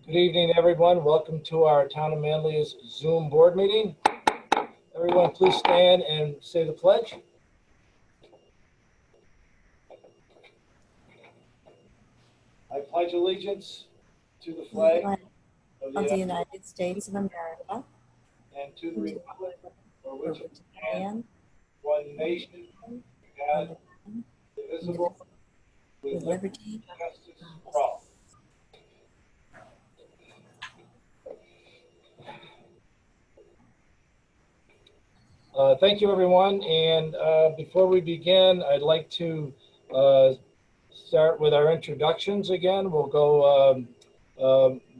Good evening, everyone. Welcome to our Town of Manlius Zoom board meeting. Everyone, please stand and say the pledge. I pledge allegiance to the flag of the United States of America and to the republic for which it and stands, one nation, God, indivisible, with liberty and justice for all. Thank you, everyone. And before we begin, I'd like to start with our introductions again. We'll go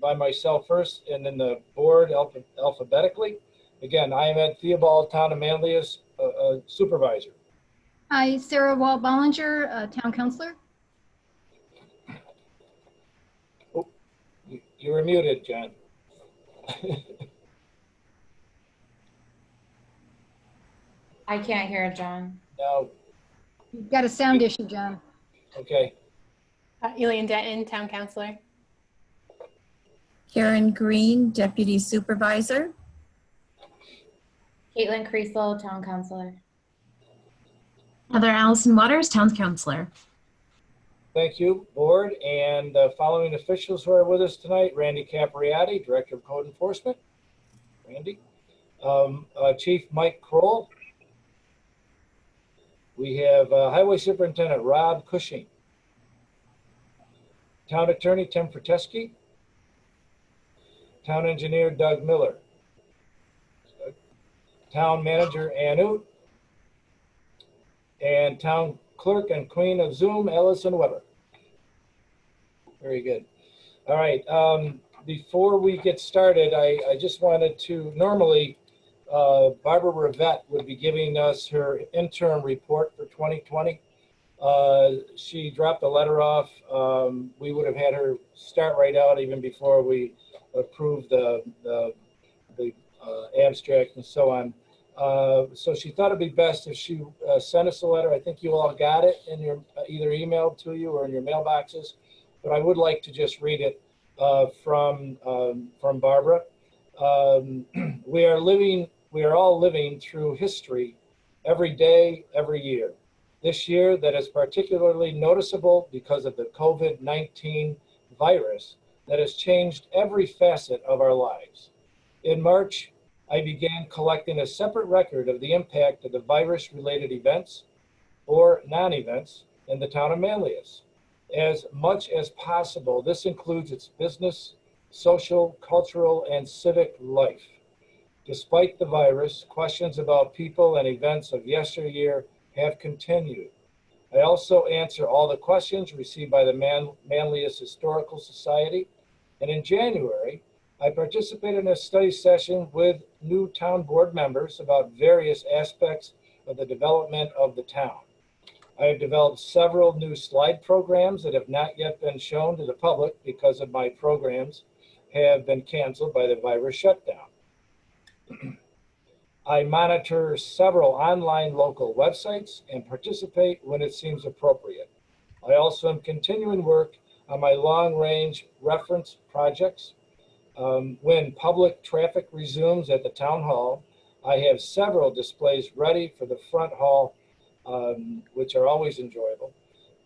by myself first and then the board alphabetically. Again, I am Ed Theobald, Town of Manlius Supervisor. Hi, Sarah Walt-Bollinger, Town Councilor. Oh, you were muted, John. I can't hear John. No. You've got a sound issue, John. Okay. Elaine Denton, Town Councilor. Karen Green, Deputy Supervisor. Caitlin Creasel, Town Councilor. Heather Allison Waters, Town Councilor. Thank you, board. And the following officials who are with us tonight: Randy Capriati, Director of Code Enforcement. Randy. Chief Mike Kroll. We have Highway Superintendent Rob Cushing. Town Attorney Tim Frateski. Town Engineer Doug Miller. Town Manager Ann Oot. And Town Clerk and Queen of Zoom, Allison Weber. Very good. All right. Before we get started, I just wanted to, normally Barbara Rivette would be giving us her interim report for 2020. She dropped a letter off. We would have had her start right out even before we approved the abstract and so on. So she thought it'd be best if she sent us a letter. I think you all got it in your either emailed to you or in your mailboxes, but I would like to just read it from Barbara. We are all living through history every day, every year. This year that is particularly noticeable because of the COVID-19 virus that has changed every facet of our lives. In March, I began collecting a separate record of the impact of the virus-related events or non-events in the town of Manlius. As much as possible, this includes its business, social, cultural, and civic life. Despite the virus, questions about people and events of yesteryear have continued. I also answer all the questions received by the Manlius Historical Society. And in January, I participated in a study session with new town board members about various aspects of the development of the town. I have developed several new slide programs that have not yet been shown to the public because of my programs have been canceled by the virus shutdown. I monitor several online local websites and participate when it seems appropriate. I also am continuing work on my long-range reference projects. When public traffic resumes at the town hall, I have several displays ready for the front hall, which are always enjoyable.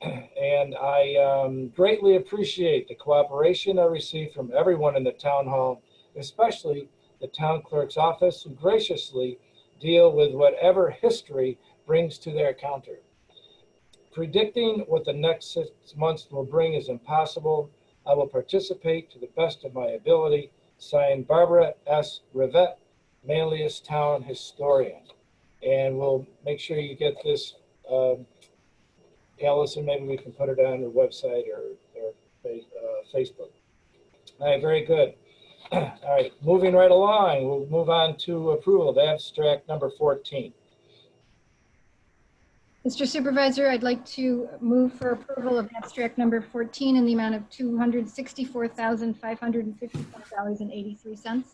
And I greatly appreciate the cooperation I receive from everyone in the town hall, especially the town clerk's office, who graciously deal with whatever history brings to their counter. Predicting what the next 6 months will bring is impossible. I will participate to the best of my ability. Signed, Barbara S. Rivette, Manlius Town Historian. And we'll make sure you get this, Allison, maybe we can put it on your website or Facebook. All right, very good. All right, moving right along, we'll move on to approval of abstract number 14. Mr. Supervisor, I'd like to move for approval of abstract number 14 in the amount of $264,554.83.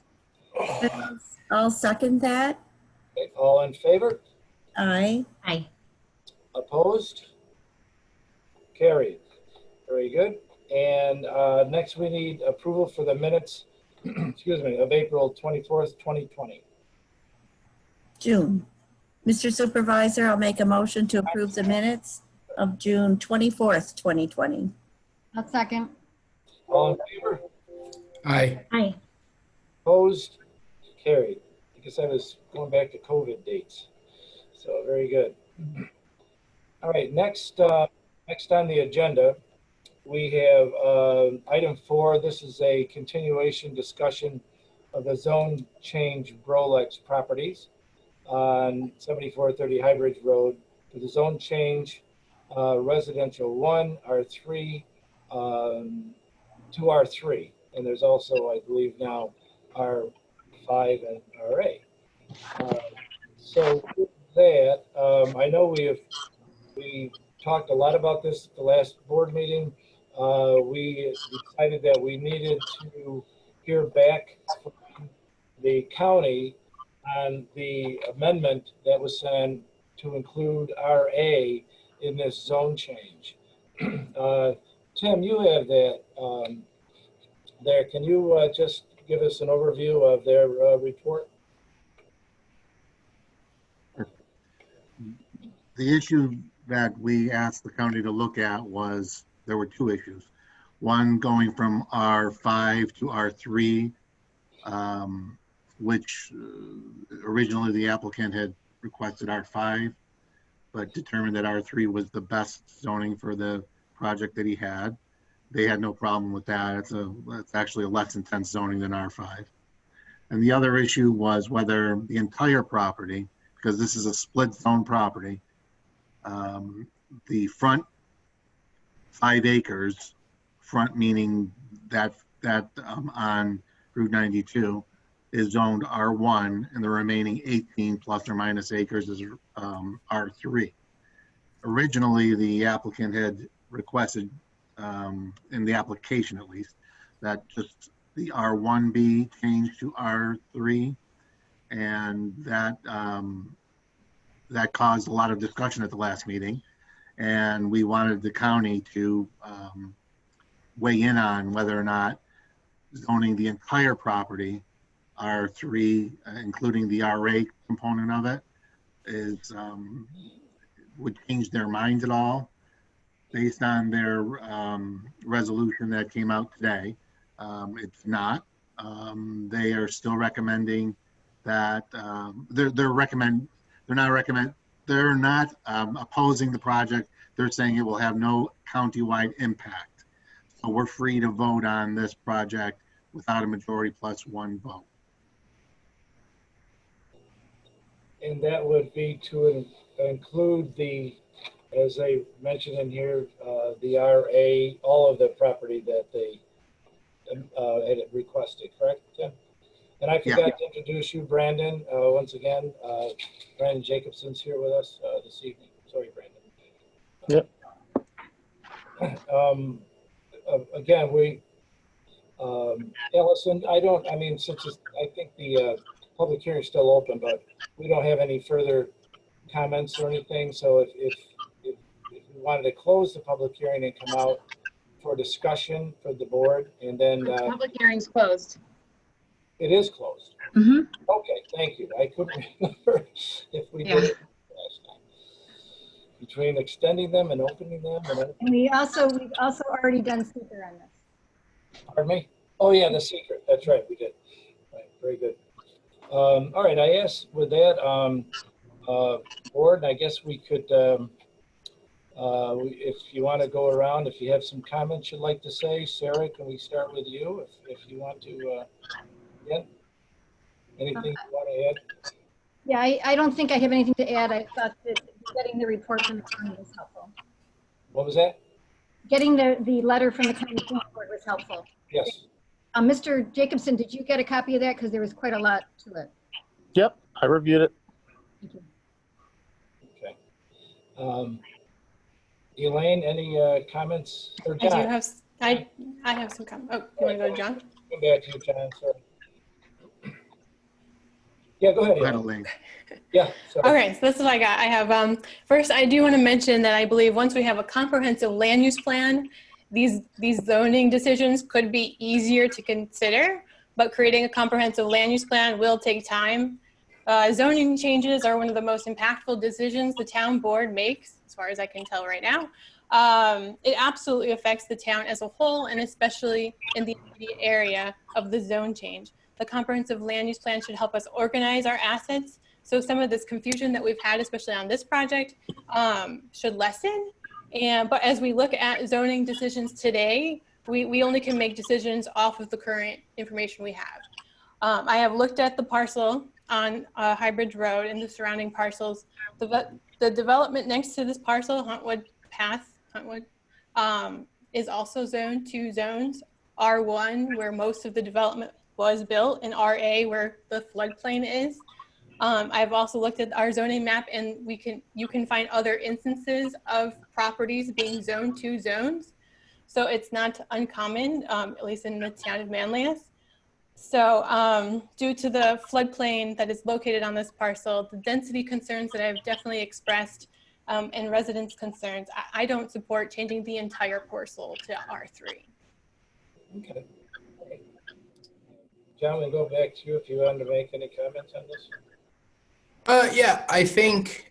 I'll second that. Okay, all in favor? Aye. Aye. Opposed? Carried. Very good. And next we need approval for the minutes, excuse me, of April 24th, 2020. June. Mr. Supervisor, I'll make a motion to approve the minutes of June 24th, 2020. I'll second. All in favor? Aye. Aye. Opposed? Carried. I guess I was going back to COVID dates. So very good. All right, next on the agenda, we have item 4. This is a continuation discussion of the zone change Brolex properties on 7430 High Bridge Road for the zone change residential 1, R3 to R3. And there's also, I believe now, R5 and RA. So with that, I know we talked a lot about this at the last board meeting. We decided that we needed to hear back from the county on the amendment that was sent to include RA in this zone change. Tim, you have that there. Can you just give us an overview of their report? The issue that we asked the county to look at was, there were 2 issues. One going from R5 to R3, which originally the applicant had requested R5, but determined that R3 was the best zoning for the project that he had. They had no problem with that. It's actually a less intense zoning than R5. And the other issue was whether the entire property, because this is a split zone property, the front 5 acres, front meaning that on Route 92, is zoned R1, and the remaining 18 plus or minus acres is R3. Originally, the applicant had requested, in the application at least, that just the R1 be changed to R3, and that caused a lot of discussion at the last meeting, and we wanted the county to weigh in on whether or not zoning the entire property R3, including the RA component of it, is would change their minds at all. Based on their resolution that came out today, it's not. They are still recommending that they're not opposing the project. They're saying it will have no countywide impact. So we're free to vote on this project without a majority plus 1 vote. And that would be to include the, as I mentioned in here, the RA, all of the property that they had requested, correct, Tim? And I forgot to introduce you, Brandon, once again. Brandon Jacobson's here with us this evening. Sorry, Brandon. Yep. Again, we, Ellison, since I think the public hearing is still open, but we don't have any further comments or anything. So if we wanted to close the public hearing and come out for discussion for the board, and then Public hearing's closed. it is closed. Mm-hmm. Okay, thank you. I couldn't remember if we did it last time. Between extending them and opening them, and And we've also already done seeker on this. pardon me? Oh yeah, the secret. That's right, we did. Right, very good. All right, I asked with that board, and I guess we could, if you want to go around, if you have some comments you'd like to say, Sarah, can we start with you? If you want to, yeah. Anything you want to add? Yeah, I don't think I have anything to add. I thought that getting the report from the county was helpful. What was that? Getting the letter from the county board was helpful. Yes. Mr. Jacobson, did you get a copy of that? Because there was quite a lot to it. Yep, I reviewed it. Thank you. Okay. Elaine, any comments? Or John? I do have, I have some comments. Oh, you want to go to John? Come back to you, John. Sorry. Yeah, go ahead. Go ahead, Elaine. Elaine. Yeah. Sorry. Okay, so this is what I got. I have, first, I do want to mention that I believe once we have a comprehensive land use plan, these zoning decisions could be easier to consider, but creating a comprehensive land use plan will take time. Zoning changes are one of the most impactful decisions the town board makes, as far as I can tell right now. It absolutely affects the town as a whole, and especially in the immediate area of the zone change. The comprehensive land use plan should help us organize our assets, so some of this confusion that we've had, especially on this project, should lessen. But as we look at zoning decisions today, we only can make decisions off of the current information we have. I have looked at the parcel on Highbridge Road and the surrounding parcels. The development next to this parcel, Huntwood Path, is also zoned 2 zones. R1, where most of the development was built, and RA, where the floodplain is. I've also looked at our zoning map, and you can find other instances of properties being zoned 2 zones. So it's not uncommon, at least in the town of Manlius. So due to the floodplain that is located on this parcel, the density concerns that I've definitely expressed, and residents' concerns, I don't support changing the entire parcel to R3. Okay. John, we'll go back to you if you want to make any comments on this. Yeah, I think,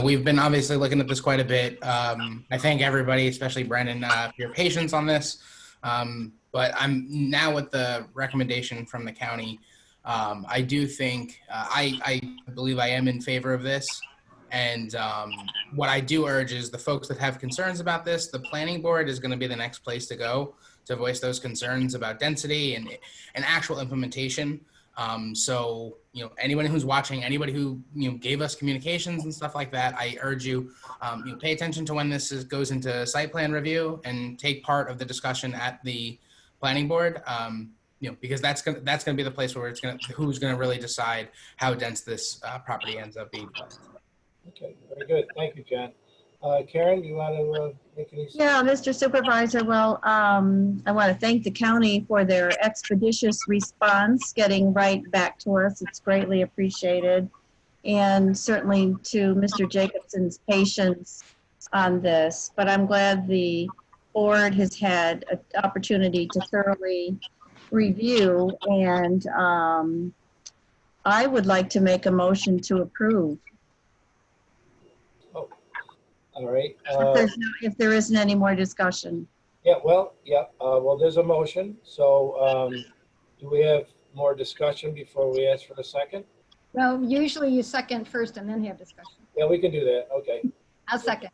we've been obviously looking at this quite a bit. I thank everybody, especially Brendan, for your patience on this. But I'm now with the recommendation from the county. I do think, I believe I am in favor of this. And what I do urge is the folks that have concerns about this, the planning board is going to be the next place to go to voice those concerns about density and actual implementation. So, anyone who's watching, anybody who, gave us communications and stuff like that, I urge you, pay attention to when this goes into site plan review and take part of the discussion at the planning board, because that's gonna be the place where who's gonna really decide how dense this property ends up being. Okay, very good. Thank you, John. Karen, you want to make any? Yeah, Mr. Supervisor, well, I want to thank the county for their expeditious response, getting right back to us. It's greatly appreciated. And certainly to Mr. Jacobson's patience on this. But I'm glad the board has had an opportunity to thoroughly review. And I would like to make a motion to approve. All right. If there isn't any more discussion. Yeah, well, there's a motion. So do we have more discussion before we ask for the second? Well, usually you second first and then you have discussion. Yeah, we can do that. Okay. I'll second.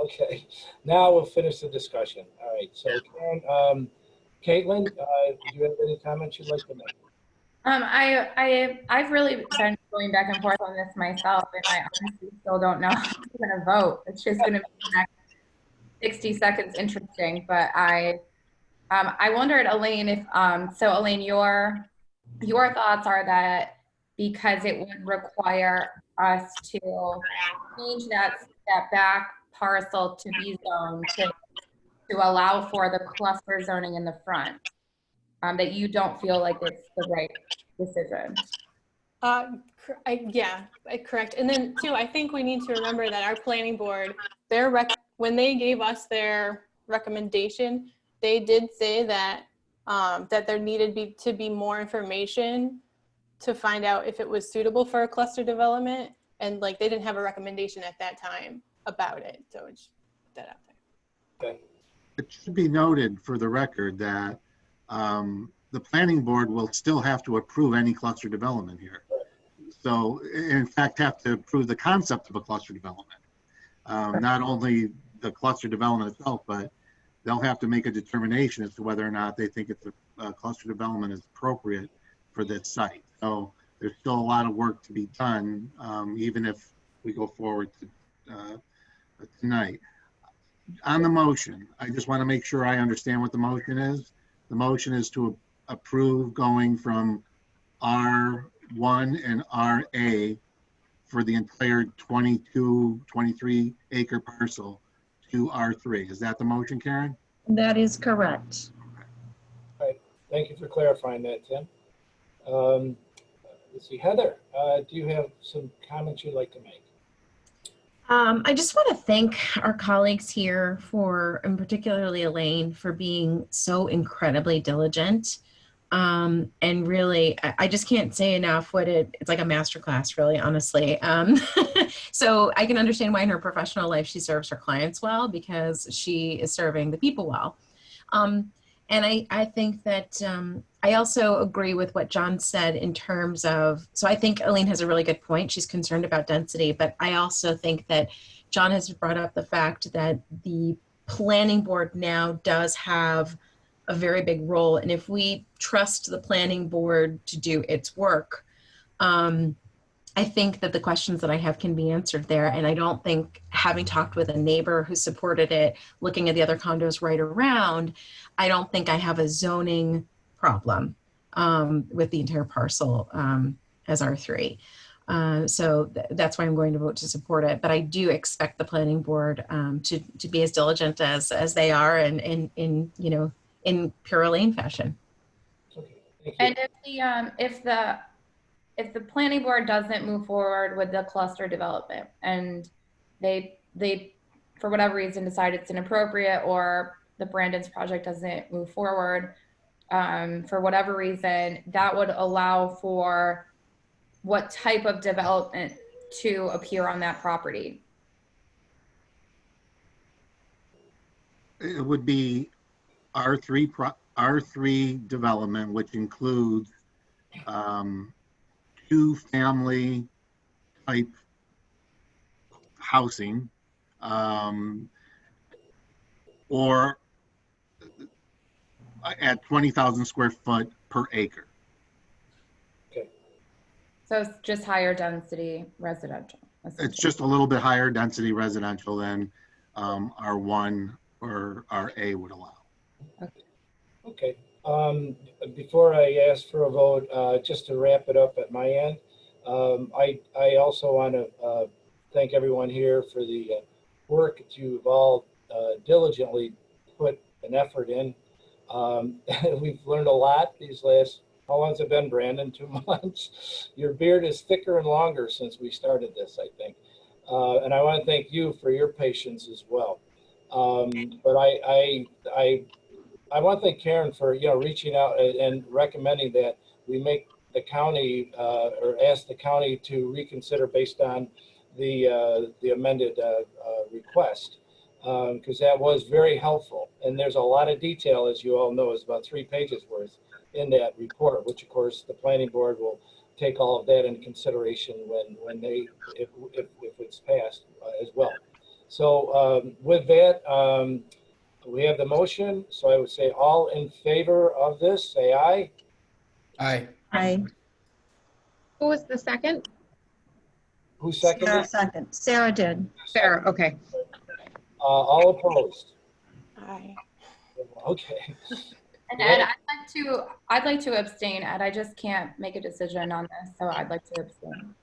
Okay. Now we'll finish the discussion. All right. So Karen, Caitlin, do you have any comments you'd like to make? I've really been going back and forth on this myself, and I honestly still don't know how I'm going to vote. It's just going to be the next 60 seconds interesting. But I wondered, Elaine, if so Elaine, your thoughts are that because it would require us to change that back parcel to be zoned to allow for the cluster zoning in the front, that you don't feel like it's the right decision. Yeah, correct. And then too, I think we need to remember that our planning board, when they gave us their recommendation, they did say that that there needed to be more information to find out if it was suitable for a cluster development, and like they didn't have a recommendation at that time about it. So just put that out there. Okay. It should be noted for the record that the planning board will still have to approve any cluster development here. So in fact, have to approve the concept of a cluster development. Not only the cluster development itself, but they'll have to make a determination as to whether or not they think it's a cluster development is appropriate for this site. So there's still a lot of work to be done, even if we go forward to, tonight. On the motion, I just want to make sure I understand what the motion is. The motion is to approve going from R1 and RA for the entire 23 acre parcel to R3. Is that the motion, Karen? That is correct. All right. Thank you for clarifying that, Tim. Let's see, Heather, do you have some comments you'd like to make? I just want to thank our colleagues here for, and particularly Elaine, for being so incredibly diligent. And really, I just can't say enough what it's like a masterclass, really, honestly. So I can understand why in her professional life she serves her clients well, because she is serving the people well. And I think that I also agree with what John said in terms of, so I think Elaine has a really good point. She's concerned about density, but I also think that John has brought up the fact that the planning board now does have a very big role. And if we trust the planning board to do its work, I think that the questions that I have can be answered there. And I don't think, having talked with a neighbor who supported it, looking at the other condos right around, I don't think I have a zoning problem with the entire parcel as R3. So that's why I'm going to vote to support it. But I do expect the planning board to be as diligent as they are, and in pure Elaine fashion. Okay, thank you. And if the planning board doesn't move forward with the cluster development, and they for whatever reason decide it's inappropriate, or the Brandon's project doesn't move forward for whatever reason, that would allow for what type of development to appear on that property? It would be R3 development, which includes 2-family type housing, or at 20,000 square foot per acre. Okay. So it's just higher density residential. It's just a little bit higher density residential than R1 or RA would allow. Okay. Before I ask for a vote, just to wrap it up at my end, I also want to thank everyone here for the work that you've all diligently put an effort in. We've learned a lot these last, how long has it been, Brandon? 2 months? Your beard is thicker and longer since we started this, I think. And I want to thank you for your patience as well. But I want to thank Karen for reaching out and recommending that we make the county or ask the county to reconsider based on the amended request, because that was very helpful. And there's a lot of detail, as you all know. It's about 3 pages worth in that report, which of course the planning board will take all of that into consideration when they if it's passed as well. So with that, we have the motion. So I would say all in favor of this, say aye. Aye. Aye. Who was the second? Who seconded? Sarah did. Sarah, okay. All opposed? Aye. Okay. And Ed, I'd like to abstain. Ed, I just can't make a decision on this, so I'd like to abstain.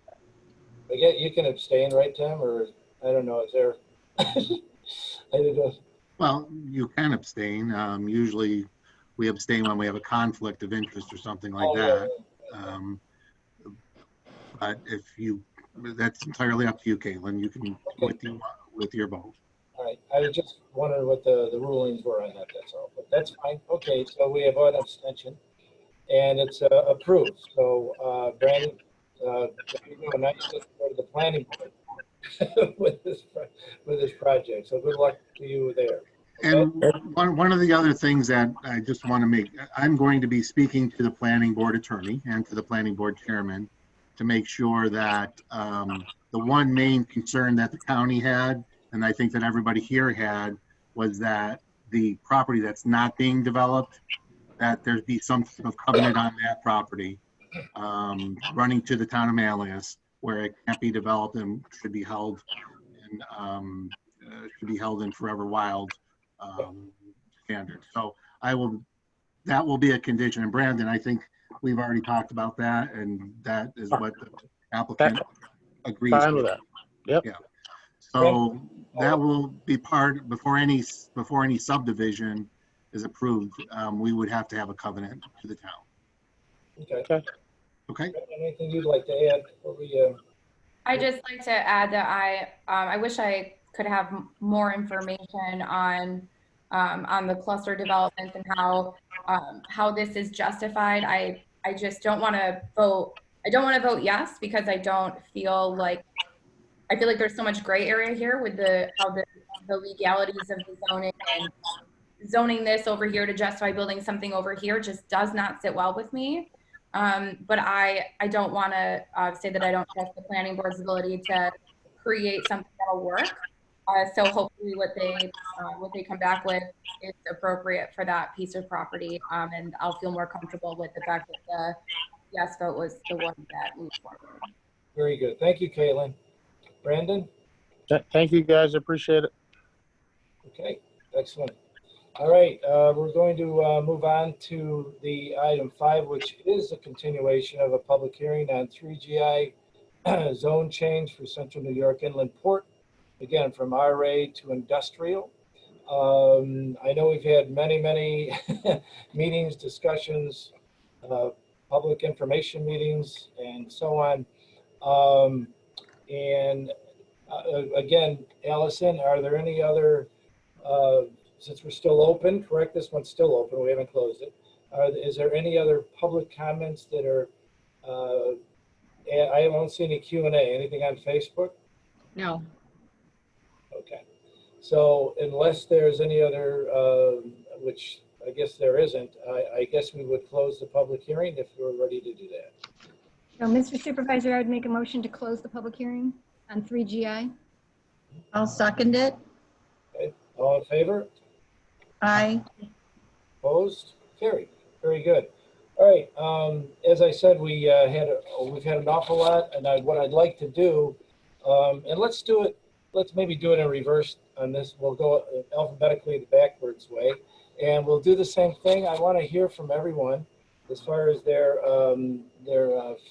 Again, you can abstain, right, Tim? Or I don't know. Is there? I don't know. Well, you can abstain. Usually we abstain when we have a conflict of interest or something like that. But if you, that's entirely up to you, Caitlin. You can with your vote. All right. I was just wondering what the rulings were on that. That's all. But that's fine. Okay. So we have an abstention, and it's approved. So Brandon, nice to go to the planning board with this project. So good luck to you there. And one of the other things that I just want to make, I'm going to be speaking to the planning board attorney and to the planning board chairman to make sure that the one main concern that the county had, and I think that everybody here had, was that the property that's not being developed, that there be some sort of covenant on that property running to the town of Manlius, where it can't be developed and should be held in forever wild standard. So that will be a condition. And Brandon, I think we've already talked about that, and that is what the applicant agrees Fine with that. Yep. Yeah. So that will be part before any subdivision is approved. We would have to have a covenant to the town. Okay. Okay. Anything you'd like to add before we? I just like to add that I wish I could have more information on the cluster development and how this is justified. I just don't want to vote. I don't want to vote yes because I feel like there's so much gray area here with how the legalities of the zoning, and zoning this over here to justify building something over here just does not sit well with me. But I don't want to say that I don't trust the planning board's ability to create something that'll work. So hopefully what they come back with is appropriate for that piece of property. And I'll feel more comfortable with the fact that the yes vote was the one that moved forward. Very good. Thank you, Caitlin. Brandon? Thank you, guys. Appreciate it. Okay, excellent. All right, we're going to move on to the item 5, which is a continuation of a public hearing on 3GI zone change for Central New York Inland Port, again, from RA to industrial. I know we've had many meetings, discussions, public information meetings, and so on. Again, Allison, are there any other, since we're still open, correct? This one's still open. We haven't closed it. Is there any other public comments that are, I don't see any Q&A. Anything on Facebook? No. Okay. So unless there's any other, which I guess there isn't, I guess we would close the public hearing if we're ready to do that. So, Mr. Supervisor, I would make a motion to close the public hearing on 3GI. I'll second it. Okay. All in favor? Aye. Opposed? Carried. Very good. All right. As I said, we've had an awful lot, and what I'd like to do, and let's do it. Let's maybe do it in reverse on this. We'll go alphabetically the backwards way, and we'll do the same thing. I want to hear from everyone as far as their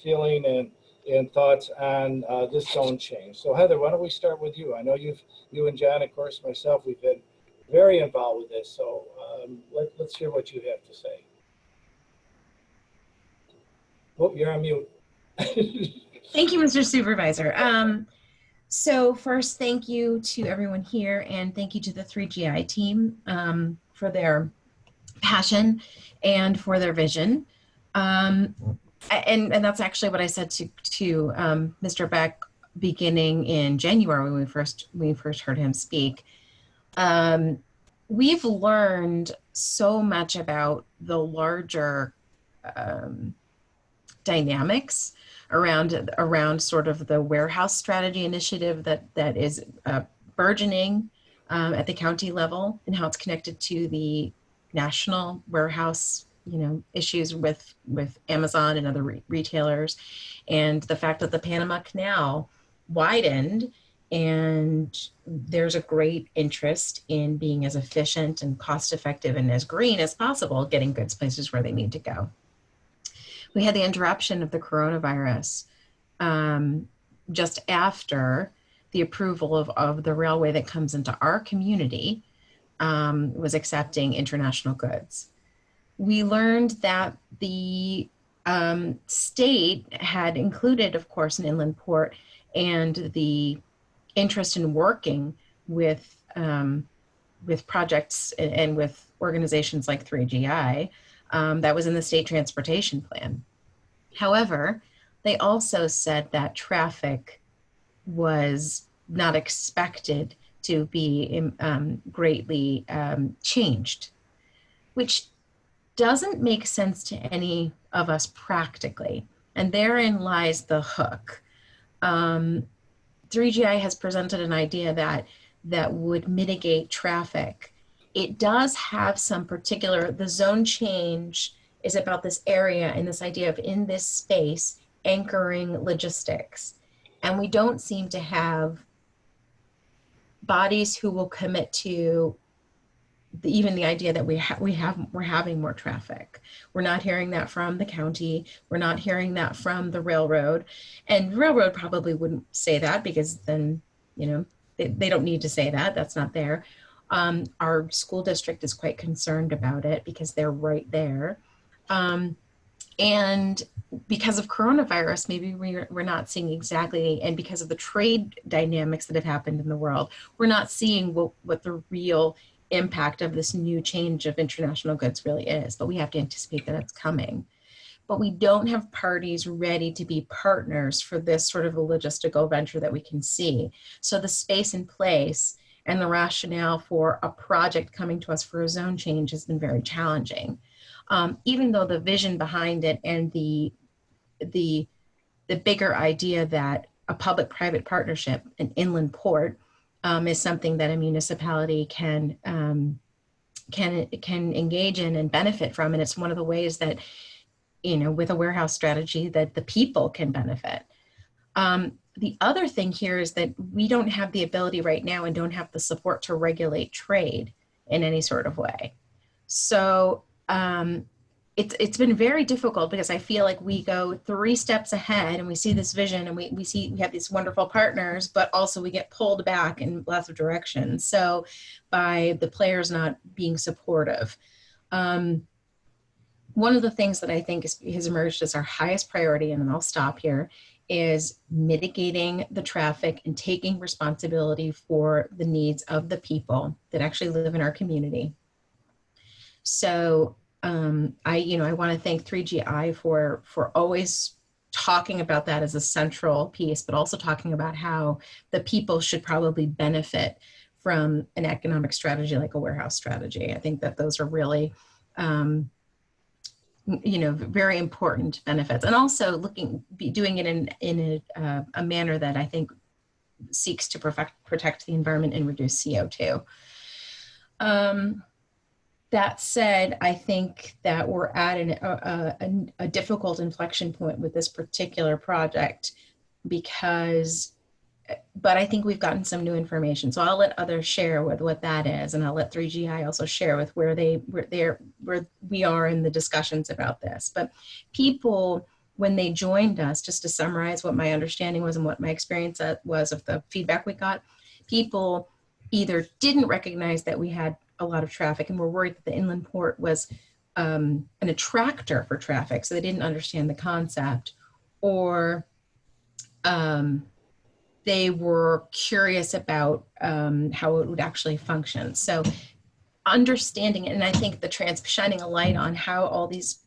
feeling and thoughts on this zone change. So Heather, why don't we start with you? I know you and John, of course, myself, we've been very involved with this. So let's hear what you have to say. Oh, you're on mute. Thank you, Mr. Supervisor. So first, thank you to everyone here, and thank you to the 3GI team for their passion and for their vision. And that's actually what I said to Mr. Beck beginning in January when we first heard him speak. We've learned so much about the larger dynamics around sort of the warehouse strategy initiative that is burgeoning at the county level, and how it's connected to the national warehouse issues with Amazon and other retailers, and the fact that the Panama Canal widened, and there's a great interest in being as efficient and cost effective and as green as possible, getting goods places where they need to go. We had the interruption of the coronavirus just after the approval of the railway that comes into our community was accepting international goods. We learned that the state had included, of course, an inland port, and the interest in working with projects and with organizations like 3GI that was in the state transportation plan. However, they also said that traffic was not expected to be greatly changed, which doesn't make sense to any of us practically. And therein lies the hook. 3GI has presented an idea that would mitigate traffic. It does have some particular, the zone change is about this area and this idea of in this space anchoring logistics. And we don't seem to have bodies who will commit to even the idea that we're having more traffic. We're not hearing that from the county. We're not hearing that from the railroad. And railroad probably wouldn't say that, because then, they don't need to say that. That's not there. Our school district is quite concerned about it because they're right there. And because of coronavirus, maybe we're not seeing exactly, and because of the trade dynamics that have happened in the world, we're not seeing what the real impact of this new change of international goods really is, but we have to anticipate that it's coming. But we don't have parties ready to be partners for this sort of a logistical venture that we can see. So the space and place and the rationale for a project coming to us for a zone change has been very challenging. Even though the vision behind it and the bigger idea that a public-private partnership, an inland port, is something that a municipality can engage in and benefit from, and it's one of the ways that, with a warehouse strategy, that the people can benefit. The other thing here is that we don't have the ability right now and don't have the support to regulate trade in any sort of way. So it's been very difficult because I feel like we go 3 steps ahead and we see this vision and we have these wonderful partners, but also we get pulled back in lots of directions. So by the players not being supportive. One of the things that I think has emerged as our highest priority, and then I'll stop here, is mitigating the traffic and taking responsibility for the needs of the people that actually live in our community. So I want to thank 3GI for always talking about that as a central piece, but also talking about how the people should probably benefit from an economic strategy like a warehouse strategy. I think that those are really very important benefits, and also doing it in a manner that I think seeks to protect the environment and reduce CO2. That said, I think that we're at a difficult inflection point with this particular project but I think we've gotten some new information. So I'll let others share with what that is, and I'll let 3GI also share with where we are in the discussions about this. But people, when they joined us, just to summarize what my understanding was and what my experience was of the feedback we got, people either didn't recognize that we had a lot of traffic and were worried that the inland port was an attractor for traffic, so they didn't understand the concept, or they were curious about how it would actually function. So understanding it, and I think shining a light on how all these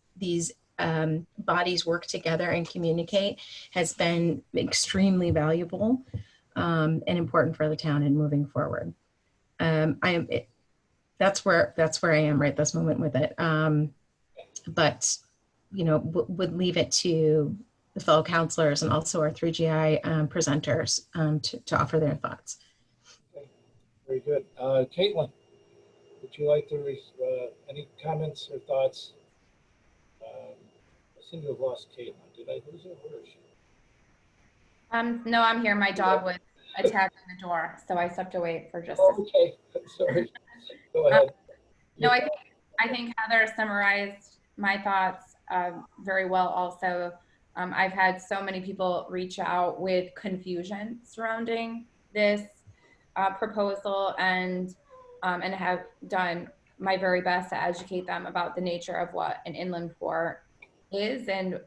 bodies work together and communicate has been extremely valuable and important for the town in moving forward. That's where I am right this moment with it. But would leave it to the fellow counselors and also our 3GI presenters to offer their thoughts. Okay. Very good. Caitlin, would you like to, any comments or thoughts? I seem to have lost Caitlin. Did I lose her? Where is she? No, I'm here. My dog was attacking the door, so I stepped away for just a second. Okay, sorry. Go ahead. No, I think Heather summarized my thoughts very well also. I've had so many people reach out with confusion surrounding this proposal and have done my very best to educate them about the nature of what an inland port is and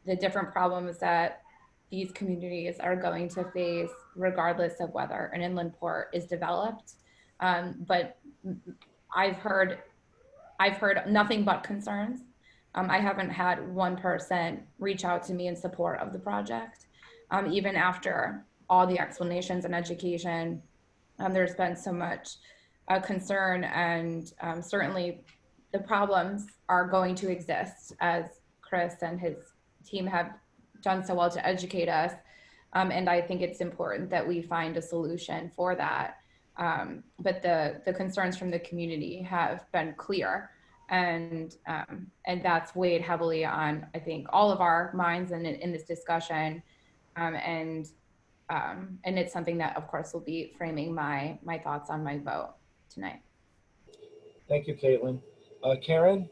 the different problems that these communities are going to face regardless of whether an inland port is developed. But I've heard nothing but concerns. I haven't had one person reach out to me in support of the project. Even after all the explanations and education, there's been so much concern, and certainly the problems are going to exist, as Chris and his team have done so well to educate us. And I think it's important that we find a solution for that. But the concerns from the community have been clear, and that's weighed heavily on, I think, all of our minds in this discussion, and it's something that, of course, will be framing my thoughts on my vote tonight. Thank you, Caitlin. Karen?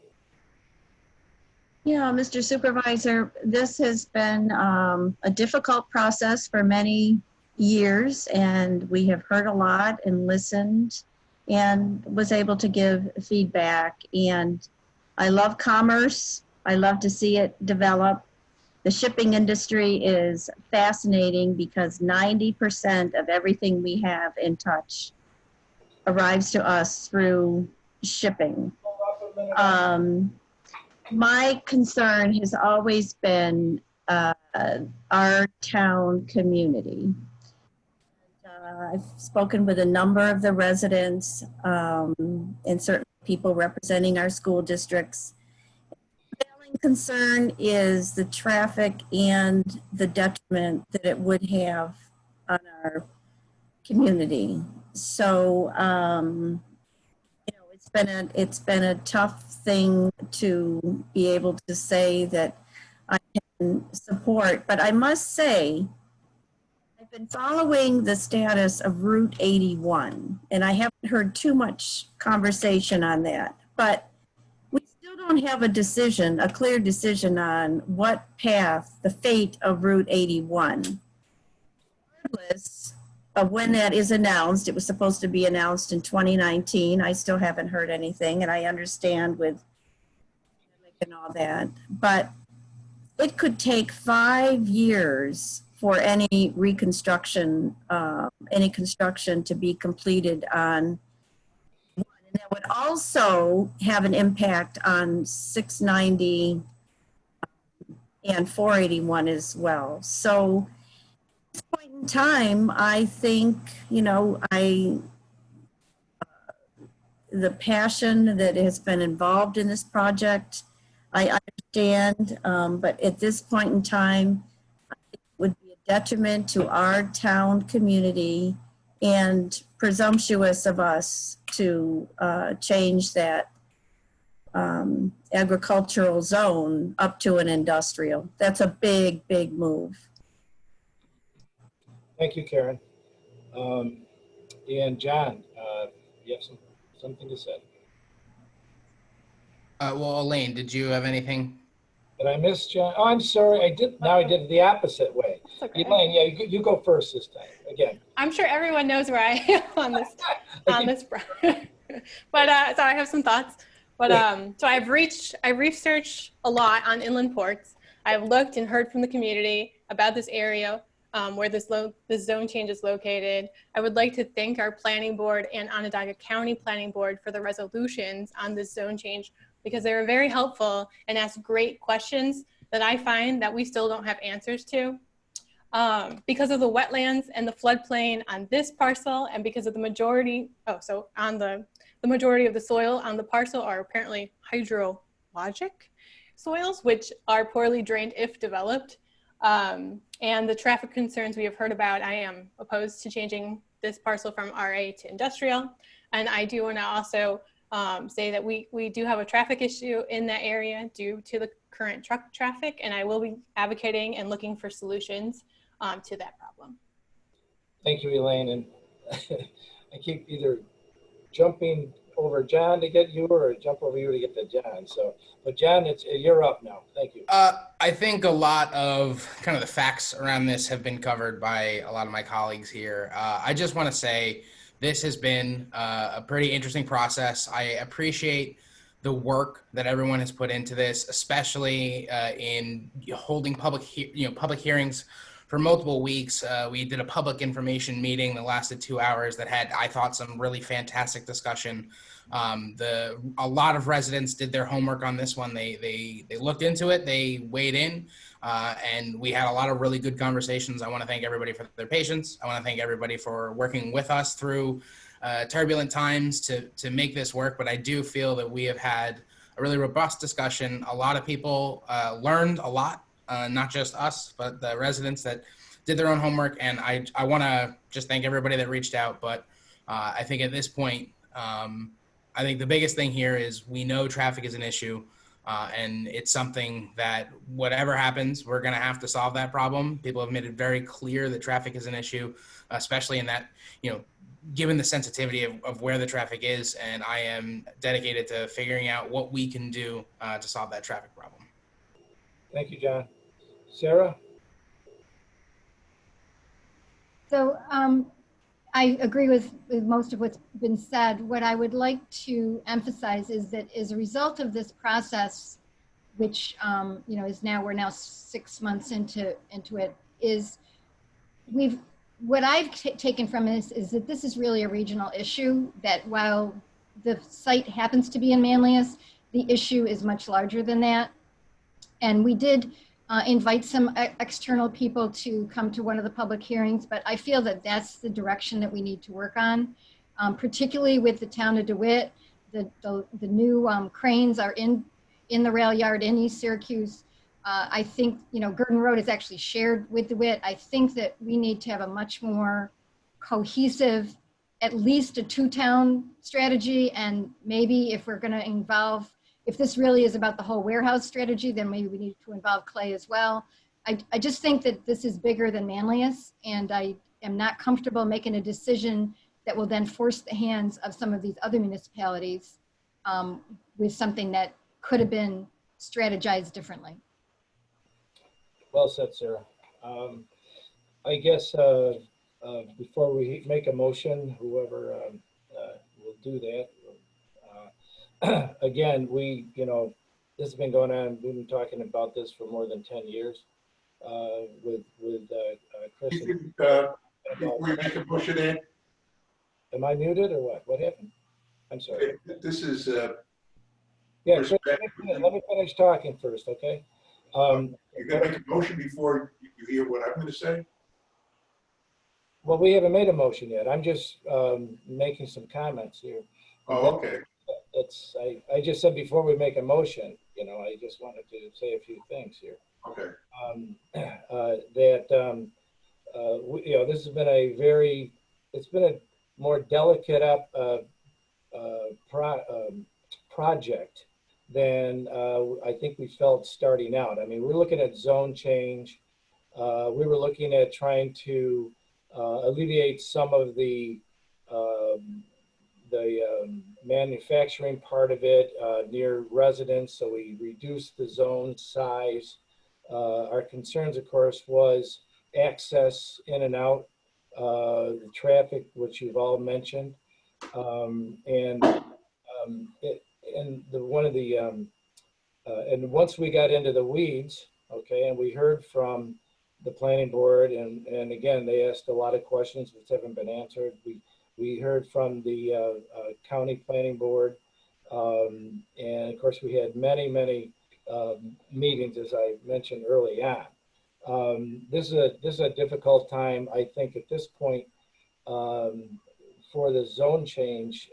Yeah, Mr. Supervisor, this has been a difficult process for many years, and we have heard a lot and listened and was able to give feedback. And I love commerce. I love to see it develop. The shipping industry is fascinating because 90% of everything we have in touch arrives to us through shipping. My concern has always been our town community. I've spoken with a number of the residents and certain people representing our school districts. The prevailing concern is the traffic and the detriment that it would have on our community. So, you know, it's been a tough thing to be able to say that I can support, but I must say, I've been following the status of Route 81, and I haven't heard too much conversation on that, but we still don't have a decision, a clear decision on what path, the fate of Route 81. Regardless of when that is announced, it was supposed to be announced in 2019. I still haven't heard anything, and I understand with and all that, but it could take 5 years for any reconstruction, any construction to be completed on one. And that would also have an impact on 690 and 481 as well. So at this point in time, I think, you know, the passion that has been involved in this project, I understand, but at this point in time, it would be a detriment to our town community and presumptuous of us to change that agricultural zone up to an industrial. That's a big, big move. Thank you, Karen. And John, you have something to say? Well, Elaine, did you have anything? Did I miss John? Oh, I'm sorry. I did. Now I did it the opposite way. Okay. Elaine, yeah, you go first this time. Again. I'm sure everyone knows where I am on this front. But so I have some thoughts. But so I've researched a lot on inland ports. I've looked and heard from the community about this area where this zone change is located. I would like to thank our planning board and Onondaga County Planning Board for the resolutions on this zone change, because they were very helpful and asked great questions that I find that we still don't have answers to. Because of the wetlands and the floodplain on this parcel, and because of the majority, the majority of the soil on the parcel are apparently hydrologic soils, which are poorly drained if developed. And the traffic concerns we have heard about, I am opposed to changing this parcel from RA to industrial. And I do want to also say that we do have a traffic issue in that area due to the current truck traffic, and I will be advocating and looking for solutions to that problem. Thank you, Elaine. And I keep either jumping over John to get you or jump over you to get to John. So, but John, you're up now. Thank you. I think a lot of kind of the facts around this have been covered by a lot of my colleagues here. I just want to say this has been a pretty interesting process. I appreciate the work that everyone has put into this, especially in holding public hearings for multiple weeks. We did a public information meeting that lasted 2 hours that had, I thought, some really fantastic discussion. A lot of residents did their homework on this one. They looked into it, they weighed in, and we had a lot of really good conversations. I want to thank everybody for their patience. I want to thank everybody for working with us through turbulent times to make this work. But I do feel that we have had a really robust discussion. A lot of people learned a lot. Not just us, but the residents that did their own homework. And I want to just thank everybody that reached out. But I think at this point, I think the biggest thing here is we know traffic is an issue, and it's something that whatever happens, we're going to have to solve that problem. People have made it very clear that traffic is an issue, especially in that, given the sensitivity of where the traffic is. And I am dedicated to figuring out what we can do to solve that traffic problem. Thank you, John. Sarah? So I agree with most of what's been said. What I would like to emphasize is that as a result of this process, which, you know, we're now 6 months into it, is what I've taken from this is that this is really a regional issue, that while the site happens to be in Manlius, the issue is much larger than that. And we did invite some external people to come to one of the public hearings, but I feel that that's the direction that we need to work on, particularly with the town of DeWitt. The new cranes are in the rail yard in East Syracuse. I think, you know, Gurdon Road is actually shared with DeWitt. I think that we need to have a much more cohesive, at least a two-town strategy. And maybe if we're going to involve, if this really is about the whole warehouse strategy, then maybe we need to involve Clay as well. I just think that this is bigger than Manlius, and I am not comfortable making a decision that will then force the hands of some of these other municipalities with something that could have been strategized differently. Well said, Sarah. I guess before we make a motion, whoever will do that. Again, you know, this has been going on. We've been talking about this for more than 10 years with Chris. Before you make a motion in, Am I muted or what? What happened? I'm sorry. this is Yeah, Chris, let me finish talking first, okay? you're gonna make a motion before you hear what I'm gonna say? Well, we haven't made a motion yet. I'm just making some comments here. Oh, okay. I just said before we make a motion, you know, I just wanted to say a few things here. Okay. You know, this has been it's been a more delicate project than I think we felt starting out. I mean, we're looking at zone change. We were looking at trying to alleviate some of the manufacturing part of it near residents, so we reduced the zone size. Our concerns, of course, was access in and out, the traffic, which you've all mentioned, and once we got into the weeds, okay, and we heard from the planning board, and again, they asked a lot of questions which haven't been answered. We heard from the county planning board, and of course, we had many meetings, as I mentioned early on. This is a difficult time, I think, at this point for the zone change.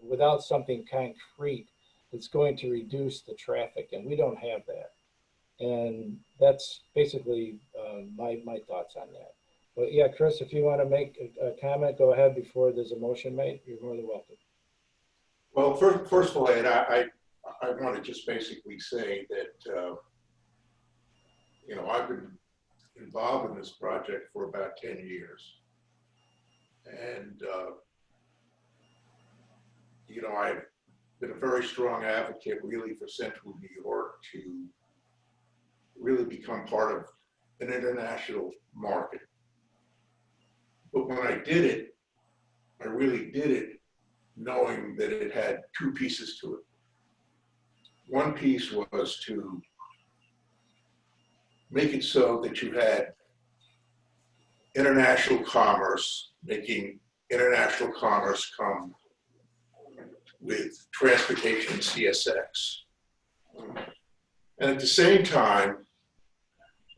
Without something concrete, it's going to reduce the traffic, and we don't have that. And that's basically my thoughts on that. But yeah, Chris, if you want to make a comment, go ahead before there's a motion made. You're more than welcome. Well, first of all, Ed, I want to just basically say that, you know, I've been involved in this project for about 10 years. And, you know, I've been a very strong advocate really for Central New York to really become part of an international market. But when I did it, I really did it knowing that it had two pieces to it. One piece was to make it so that you had international commerce, making international commerce come with transportation CSX. And at the same time,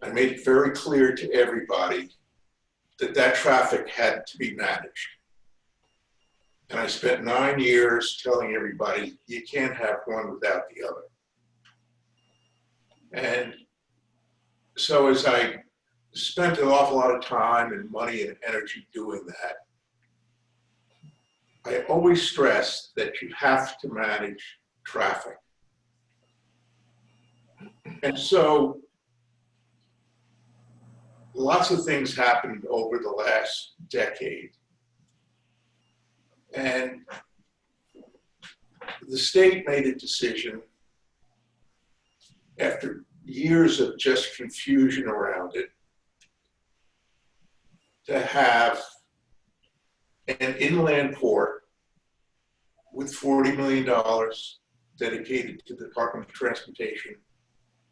I made it very clear to everybody that that traffic had to be managed. And I spent 9 years telling everybody, you can't have one without the other. And so as I spent an awful lot of time and money and energy doing that, I always stress that you have to manage traffic. And so lots of things happened over the last decade. And the state made a decision after years of just confusion around it to have an inland port with $40 million dedicated to the Department of Transportation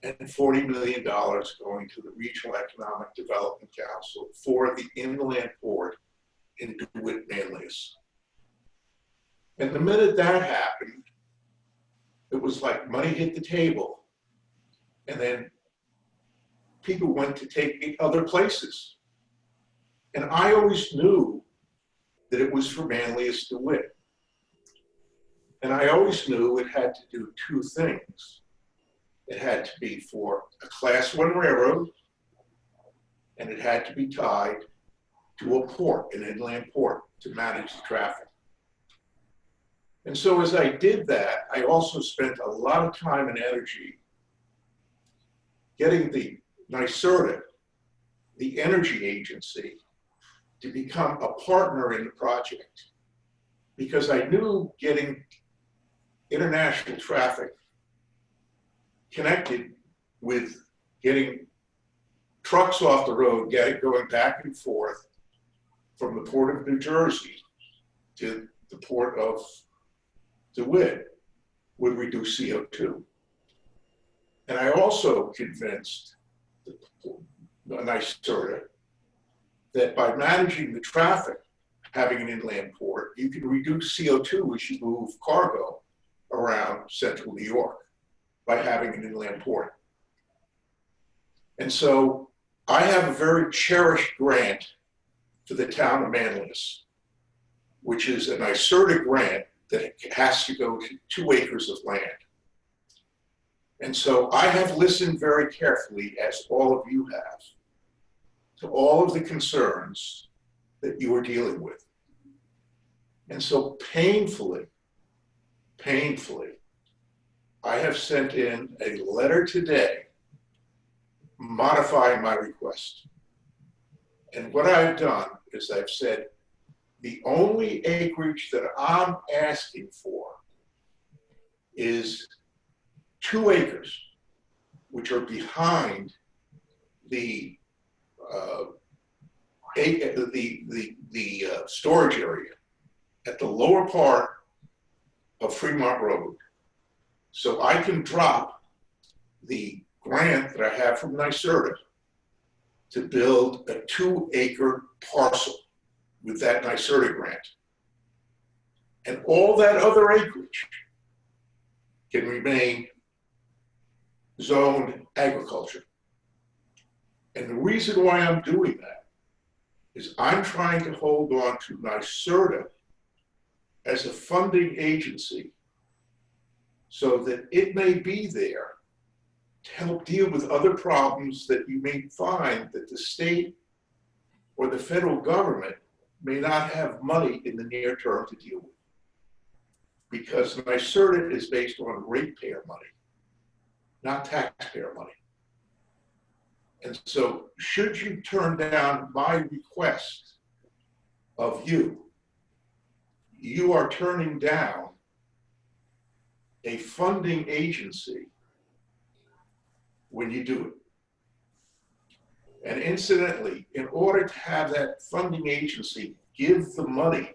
and $40 million going to the Regional Economic Development Council for the inland port in DeWitt, Manlius. And the minute that happened, it was like money hit the table. And then people went to take me other places. And I always knew that it was for Manlius DeWitt. And I always knew it had to do two things. It had to be for a Class 1 railroad, and it had to be tied to a port, an inland port, to manage the traffic. And so as I did that, I also spent a lot of time and energy getting the NYSERDA, the energy agency, to become a partner in the project. Because I knew getting international traffic connected with getting trucks off the road, going back and forth from the port of New Jersey to the port of DeWitt would reduce CO2. And I also convinced the NYSERDA that by managing the traffic, having an inland port, you can reduce CO2 as you move cargo around central New York by having an inland port. And so I have a very cherished grant for the town of Manlius, which is a NYSERDA grant that has to go to 2 acres of land. And so I have listened very carefully, as all of you have, to all of the concerns that you are dealing with. And so painfully, I have sent in a letter today modifying my request. And what I've done is I've said, the only acreage that I'm asking for is 2 acres, which are behind the storage area at the lower part of Fremont Road. So I can drop the grant that I have from NYSERDA to build a 2-acre parcel with that NYSERDA grant. And all that other acreage can remain zoned agriculture. And the reason why I'm doing that is I'm trying to hold on to NYSERDA as a funding agency so that it may be there to help deal with other problems that you may find that the state or the federal government may not have money in the near term to deal with. Because NYSERDA is based on ratepayer money, not taxpayer money. And so should you turn down my request of you, you are turning down a funding agency when you do it. And incidentally, in order to have that funding agency give the money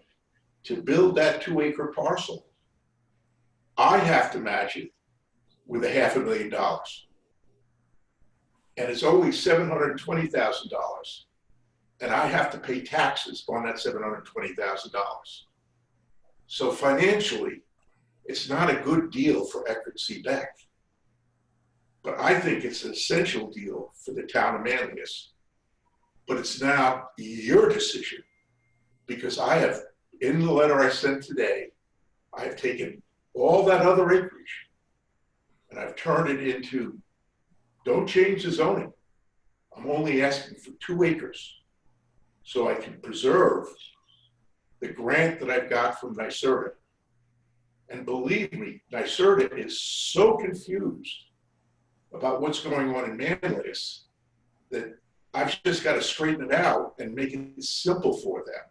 to build that 2-acre parcel, I have to match it with $500,000. And it's only $720,000. And I have to pay taxes on that $720,000. So financially, it's not a good deal for Eckert C. Beck. But I think it's an essential deal for the town of Manlius. But it's now your decision, because I have, in the letter I sent today, I have taken all that other acreage and I've turned it into, don't change the zoning. I'm only asking for 2 acres so I can preserve the grant that I've got from NYSERDA. And believe me, NYSERDA is so confused about what's going on in Manlius that I've just got to straighten it out and make it simple for them.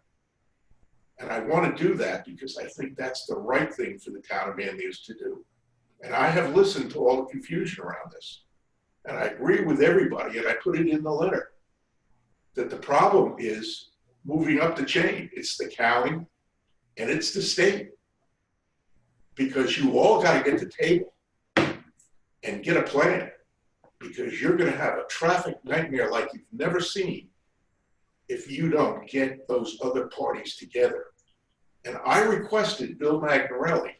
And I want to do that because I think that's the right thing for the town of Manlius to do. And I have listened to all the confusion around this. And I agree with everybody, and I put it in the letter, that the problem is moving up the chain. It's the county and it's the state. because you all got to get to the table and get a plan, because you're going to have a traffic nightmare like you've never seen if you don't get those other parties together. And I requested Bill Magnarelli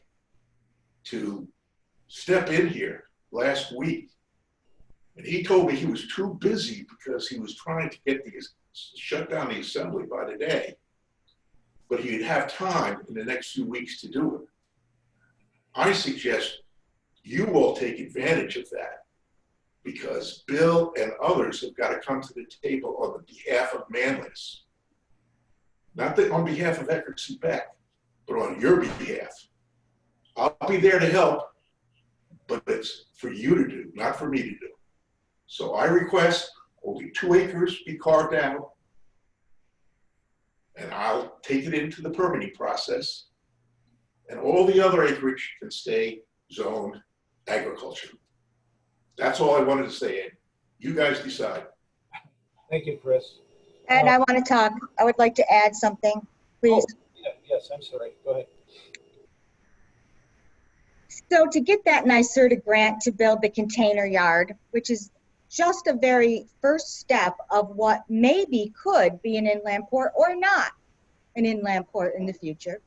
to step in here last week. And he told me he was too busy because he was trying to get shut down the assembly by today. But he'd have time in the next few weeks to do it. I suggest you all take advantage of that, because Bill and others have got to come to the table on behalf of Manlius. Not that on behalf of Eckert C. Beck, but on your behalf. I'll be there to help, but it's for you to do, not for me to do. So I request only 2 acres be carved out, and I'll take it into the permitting process, and all the other acreage can stay zoned agriculture. That's all I wanted to say, Ed. You guys decide. Thank you, Chris. And I want to talk. I would like to add something, please. Oh, yeah, yes, I'm sorry. Go ahead. So to get that NYSERDA grant to build the container yard, which is just a very first step of what maybe could be an inland port or not an inland port in the future,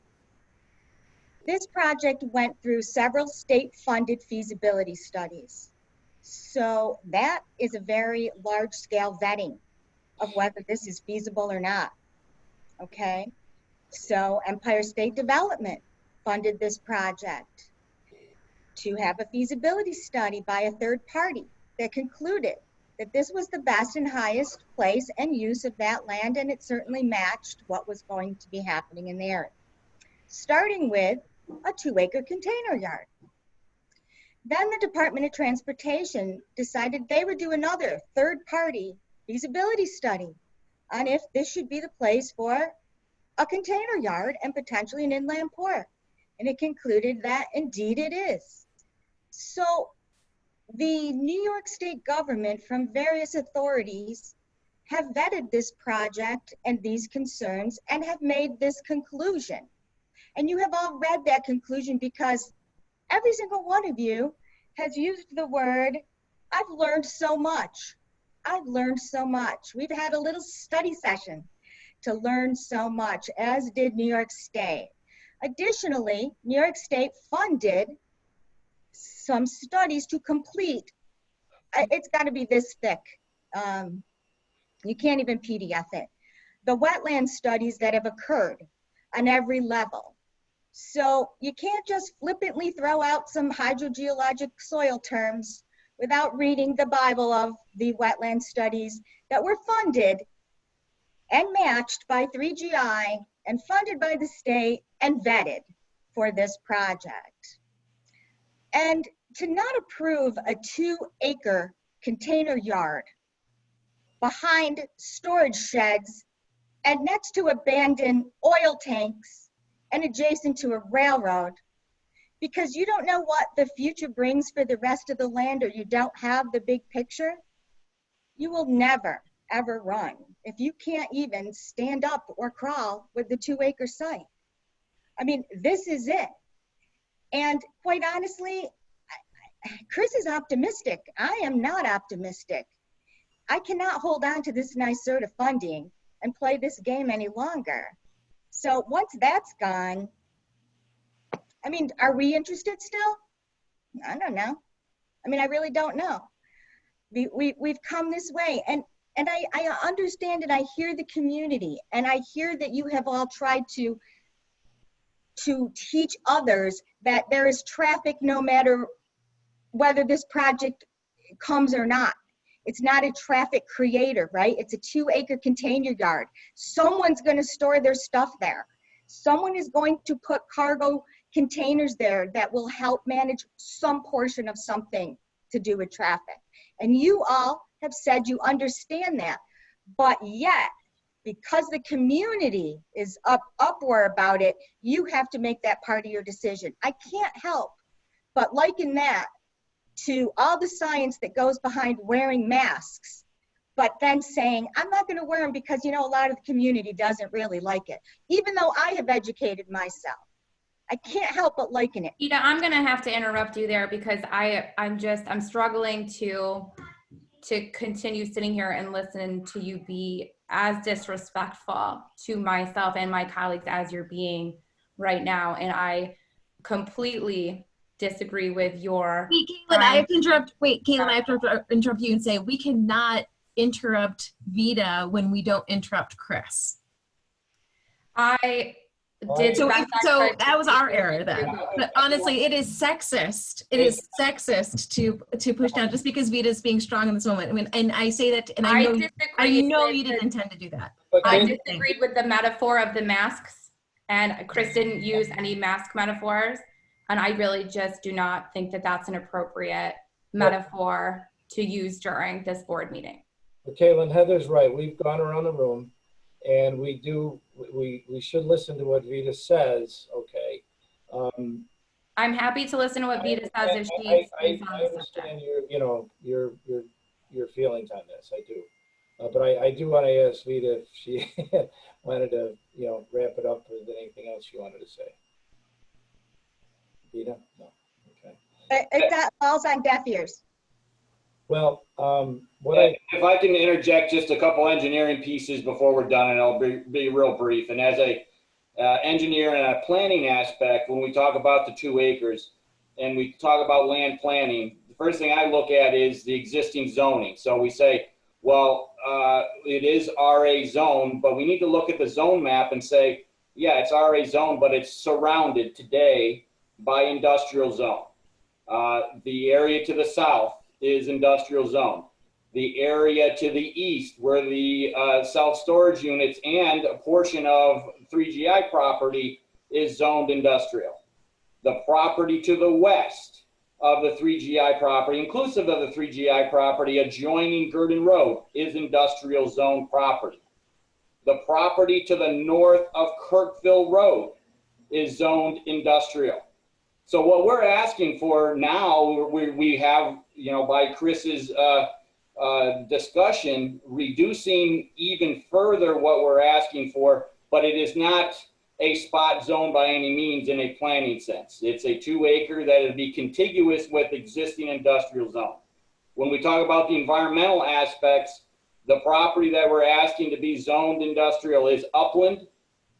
this project went through several state-funded feasibility studies. So that is a very large-scale vetting of whether this is feasible or not, okay? So Empire State Development funded this project to have a feasibility study by a third party that concluded that this was the best and highest place and use of that land, and it certainly matched what was going to be happening in the area, starting with a 2-acre container yard. Then the Department of Transportation decided they would do another third-party feasibility study on if this should be the place for a container yard and potentially an inland port. And it concluded that indeed it is. So the New York State government from various authorities have vetted this project and these concerns and have made this conclusion. And you have all read that conclusion because every single one of you has used the word, I've learned so much. I've learned so much. We've had a little study session to learn so much, as did New York State. Additionally, New York State funded some studies to complete. It's got to be this thick. You can't even PDF it. The wetland studies that have occurred on every level. So you can't just flippantly throw out some hydrogeologic soil terms without reading the Bible of the wetland studies that were funded and matched by 3GI and funded by the state and vetted for this project. And to not approve a 2-acre container yard behind storage sheds and next to abandoned oil tanks and adjacent to a railroad, because you don't know what the future brings for the rest of the land, or you don't have the big picture, you will never, ever run if you can't even stand up or crawl with the 2-acre site. I mean, this is it. And quite honestly, Chris is optimistic. I am not optimistic. I cannot hold on to this NYSERDA funding and play this game any longer. So once that's gone, I mean, are we interested still? I don't know. I mean, I really don't know. We've come this way, and I understand and I hear the community, and I hear that you have all tried to teach others that there is traffic no matter whether this project comes or not. It's not a traffic creator, right? It's a 2-acre container yard. Someone's going to store their stuff there. Someone is going to put cargo containers there that will help manage some portion of something to do with traffic. And you all have said you understand that. But yet, because the community is uproar about it, you have to make that part of your decision. I can't help but liken that to all the science that goes behind wearing masks, but then saying, I'm not going to wear them because, you know, a lot of the community doesn't really like it, even though I have educated myself. I can't help but liking it. Ida, I'm gonna have to interrupt you there because I'm struggling to continue sitting here and listen to you be as disrespectful to myself and my colleagues as you're being right now. And I completely disagree with your. Wait, Caitlin, I have to interrupt. Wait, Caitlin, I have to interrupt you and say we cannot interrupt Vita when we don't interrupt Chris. I did. So, best I so could that was to our keep error then. it. But honestly, it is sexist. It is sexist to push down just because Vita's being strong in this moment. I mean, and I say that, and I know disagreed you didn't intend to do that. I disagreed with the metaphor of the masks, and Chris didn't use any mask metaphors. And I really just do not think that that's an appropriate metaphor to use during this board meeting. But Caitlin, Heather's right. We've gone around the room, and we should listen to what Vita says. Okay. I'm happy to listen to what Vita says if she I speaks on the understand subject. your feelings on this. I do. But I do want to ask Vita if she wanted to, wrap it up with anything else she wanted to say. Vita? No. Okay. It falls on deaf ears. Well, if I can interject just a couple engineering pieces before we're done, and I'll be real brief. And as a engineer and a planning aspect, when we talk about the 2 acres and we talk about land planning, the first thing I look at is the existing zoning. So we say, well, it is RA zone, but we need to look at the zone map and say, yeah, it's RA zone, but it's surrounded today by industrial zone. The area to the south is industrial zone. The area to the east where the self-storage units and a portion of 3GI property is zoned industrial. The property to the west of the 3GI property, inclusive of the 3GI property adjoining Gurdon Road, is industrial zone property. The property to the north of Kirkville Road is zoned industrial. So what we're asking for now, we have, by Chris's discussion, reducing even further what we're asking for, but it is not a spot zone by any means in a planning sense. It's a 2 acre that would be contiguous with existing industrial zone. When we talk about the environmental aspects, the property that we're asking to be zoned industrial is upland.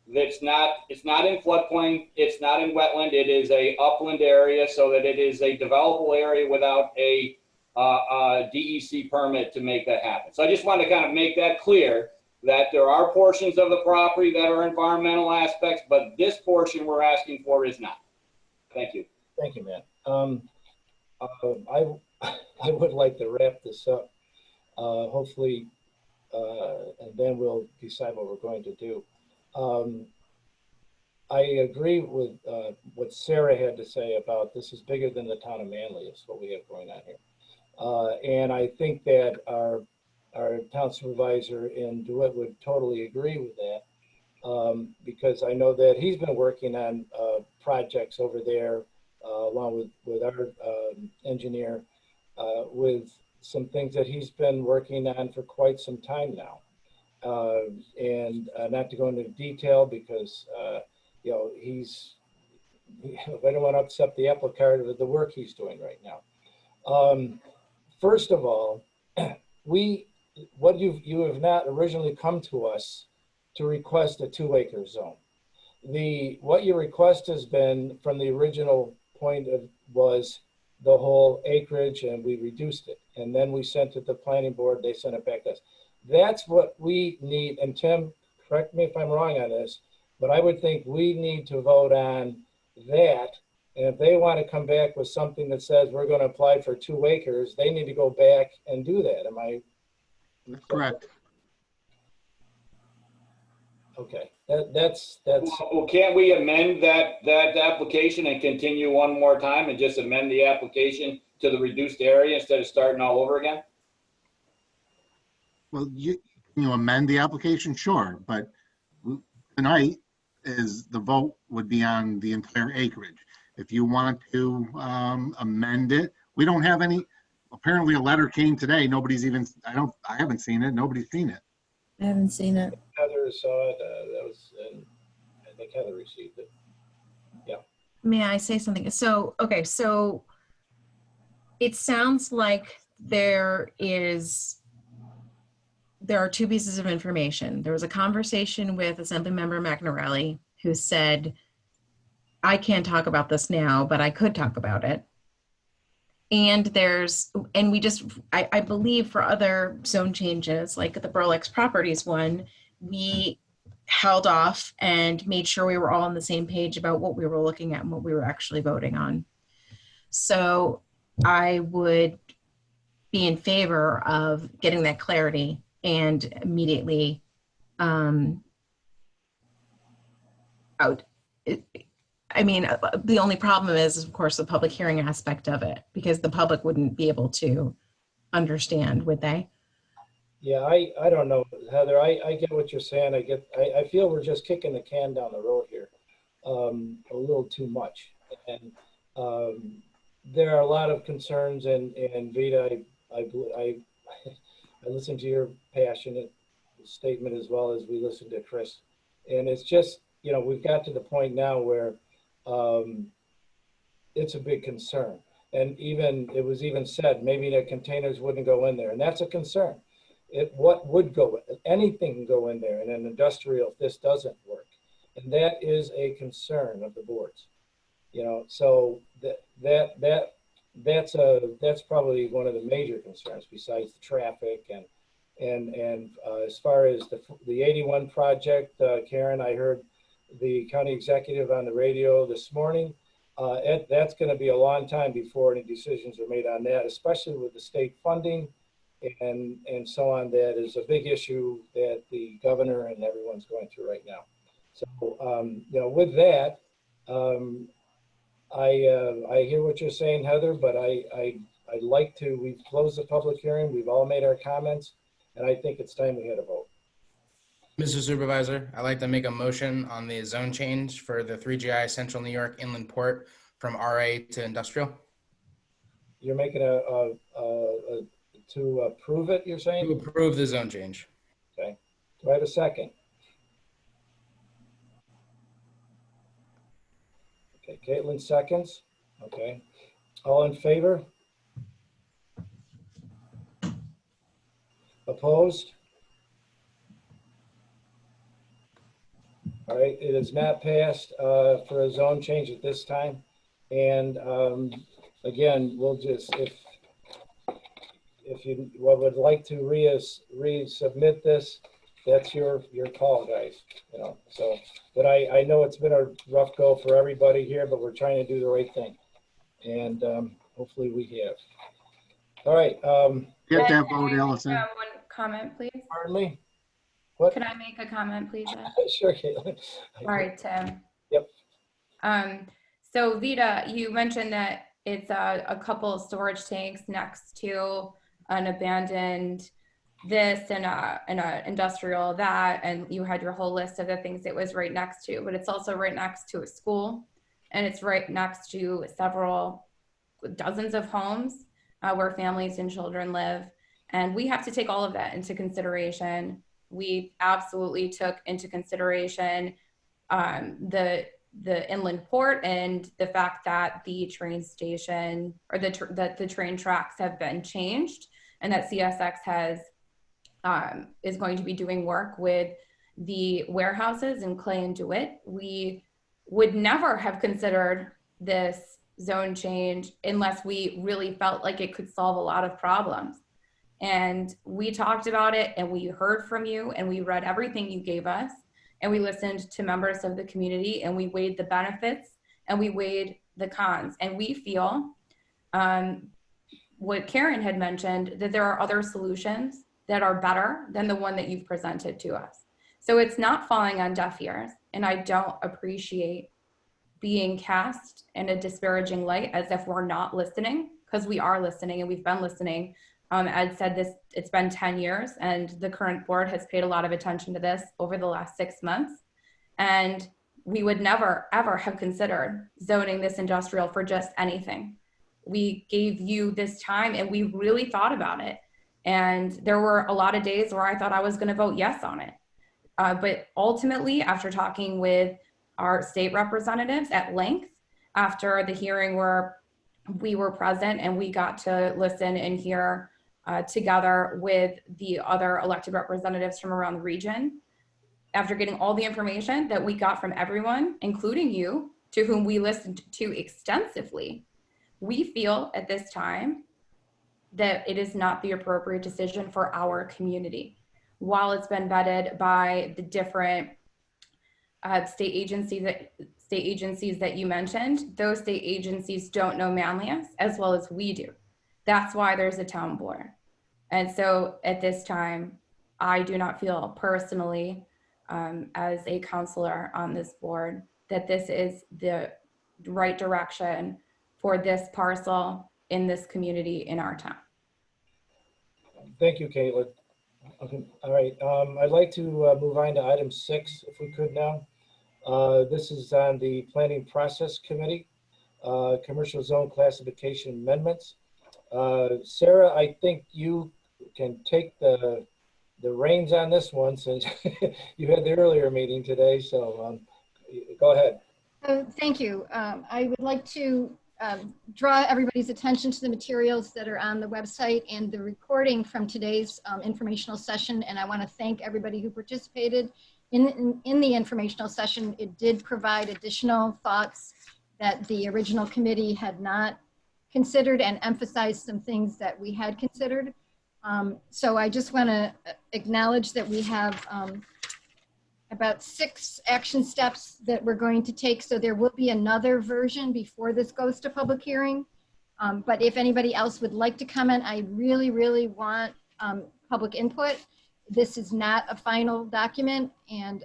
It's not in floodplain. It's not in wetland. It is a upland area so that it is a developable area without a DEC permit to make that happen. So I just want to kind of make that clear that there are portions of the property that are environmental aspects, but this portion we're asking for is not. Thank you. Thank you, man. I would like to wrap this up, hopefully, and then we'll decide what we're going to do. I agree with what Sarah had to say about this is bigger than the town of Manlius, what we have going on here. And I think that our town supervisor in DeWitt would totally agree with that, because I know that he's been working on projects over there along with our engineer with some things that he's been working on for quite some time now. And not to go into detail because, I don't want to upset the apple cart with the work he's doing right now. First of all, you have not originally come to us to request a 2 acre zone. What your request has been from the original point was the whole acreage, and we reduced it. And then we sent it to the planning board, they sent it back to us. That's what we need. And Tim, correct me if I'm wrong on this, but I would think we need to vote on that. And if they want to come back with something that says we're going to apply for 2 acres, they need to go back and do that. Am I? That's correct. Okay, that's. Well, can't we amend that application and continue one more time and just amend the application to the reduced area instead of starting all over again? Well, you amend the application, sure, but tonight is the vote would be on the entire acreage. If you want to amend it, we don't have any. Apparently, a letter came today. Nobody's even. I haven't seen it. Nobody's seen it. I haven't seen it. Heather saw it. I think Heather received it. Yeah. May I say something? So, okay, so it sounds like there are two pieces of information. There was a conversation with Assemblymember McNarelli who said, I can't talk about this now, but I could talk about it. And I believe for other zone changes, like the Burlex Properties one, we held off and made sure we were all on the same page about what we were looking at and what we were actually voting on. So I would be in favor of getting that clarity and immediately out. I mean, the only problem is, of course, the public hearing aspect of it, because the public wouldn't be able to understand, would they? Yeah, I don't know, Heather. I get what you're saying. I feel we're just kicking the can down the road here a little too much. And there are a lot of concerns, and Vita, I listened to your passionate statement as well as we listened to Chris. And it's just, you know, we've got to the point now where it's a big concern. And it was even said, maybe the containers wouldn't go in there. And that's a concern. What would go, anything can go in there in an industrial if this doesn't work. And that is a concern of the boards. You know, so that's probably one of the major concerns besides the traffic and as far as the 81 project, Karen, I heard the county executive on the radio this morning. That's going to be a long time before any decisions are made on that, especially with the state funding and so on. That is a big issue that the governor and everyone's going through right now. So, you know, with that, I hear what you're saying, Heather, but I'd like to, we've closed the public hearing. We've all made our comments, and I think it's time we had a vote. Mr. Supervisor, I'd like to make a motion on the zone change for the 3GI Central New York Inland Port from RA to industrial. You're making to approve it, you're saying? To approve the zone change. Okay. Do I have a second? Okay, Caitlin seconds. Okay. All in favor? Opposed? All right, it is not passed for a zone change at this time. And again, we'll just, if you would like to resubmit this, that's your call, guys. You know, so, but I know it's been a rough go for everybody here, but we're trying to do the right thing. And hopefully we have. All right. Get that vote, Allison. One comment, please. Pardon me? What? Could I make a comment, please? Sure, Caitlin. All right, Tim. Yep. So Vita, you mentioned that it's a couple of storage tanks next to an abandoned this and a industrial that, and you had your whole list of the things it was right next to, but it's also right next to a school, and it's right next to several dozens of homes where families and children live. And we have to take all of that into consideration. We absolutely took into consideration the inland port and the fact that the train station or that the train tracks have been changed, and that CSX has is going to be doing work with the warehouses in Clay and DeWitt. We would never have considered this zone change unless we really felt like it could solve a lot of problems. And we talked about it, and we heard from you, and we read everything you gave us, and we listened to members of the community, and we weighed the benefits and we weighed the cons. And we feel what Karen had mentioned, that there are other solutions that are better than the one that you've presented to us. So it's not falling on deaf ears, and I don't appreciate being cast in a disparaging light as if we're not listening, because we are listening, and we've been listening. Ed said this, it's been 10 years, and the current board has paid a lot of attention to this over the last 6 months. And we would never, ever have considered zoning this industrial for just anything. We gave you this time, and we really thought about it. And there were a lot of days where I thought I was going to vote yes on it. But ultimately, after talking with our state representatives at length, after the hearing where we were present and we got to listen and hear together with the other elected representatives from around the region. After getting all the information that we got from everyone, including you, to whom we listened to extensively, we feel at this time that it is not the appropriate decision for our community. While it's been vetted by the different state agencies that you mentioned, those state agencies don't know Manlius as well as we do. That's why there's a town board. And so at this time, I do not feel personally, as a counselor on this board, that this is the right direction for this parcel in this community in our town. Thank you, Caitlin. Okay. All right. I'd like to move on to item 6, if we could now. This is on the Planning Process Committee, Commercial Zone Classification Amendments. Sarah, I think you can take the reins on this one since you had the earlier meeting today. So go ahead. Thank you. I would like to draw everybody's attention to the materials that are on the website and the recording from today's informational session. And I want to thank everybody who participated in the informational session. It did provide additional thoughts that the original committee had not considered and emphasized some things that we had considered. So I just want to acknowledge that we have about 6 action steps that we're going to take. So there will be another version before this goes to public hearing. But if anybody else would like to comment, I really, really want public input. This is not a final document, and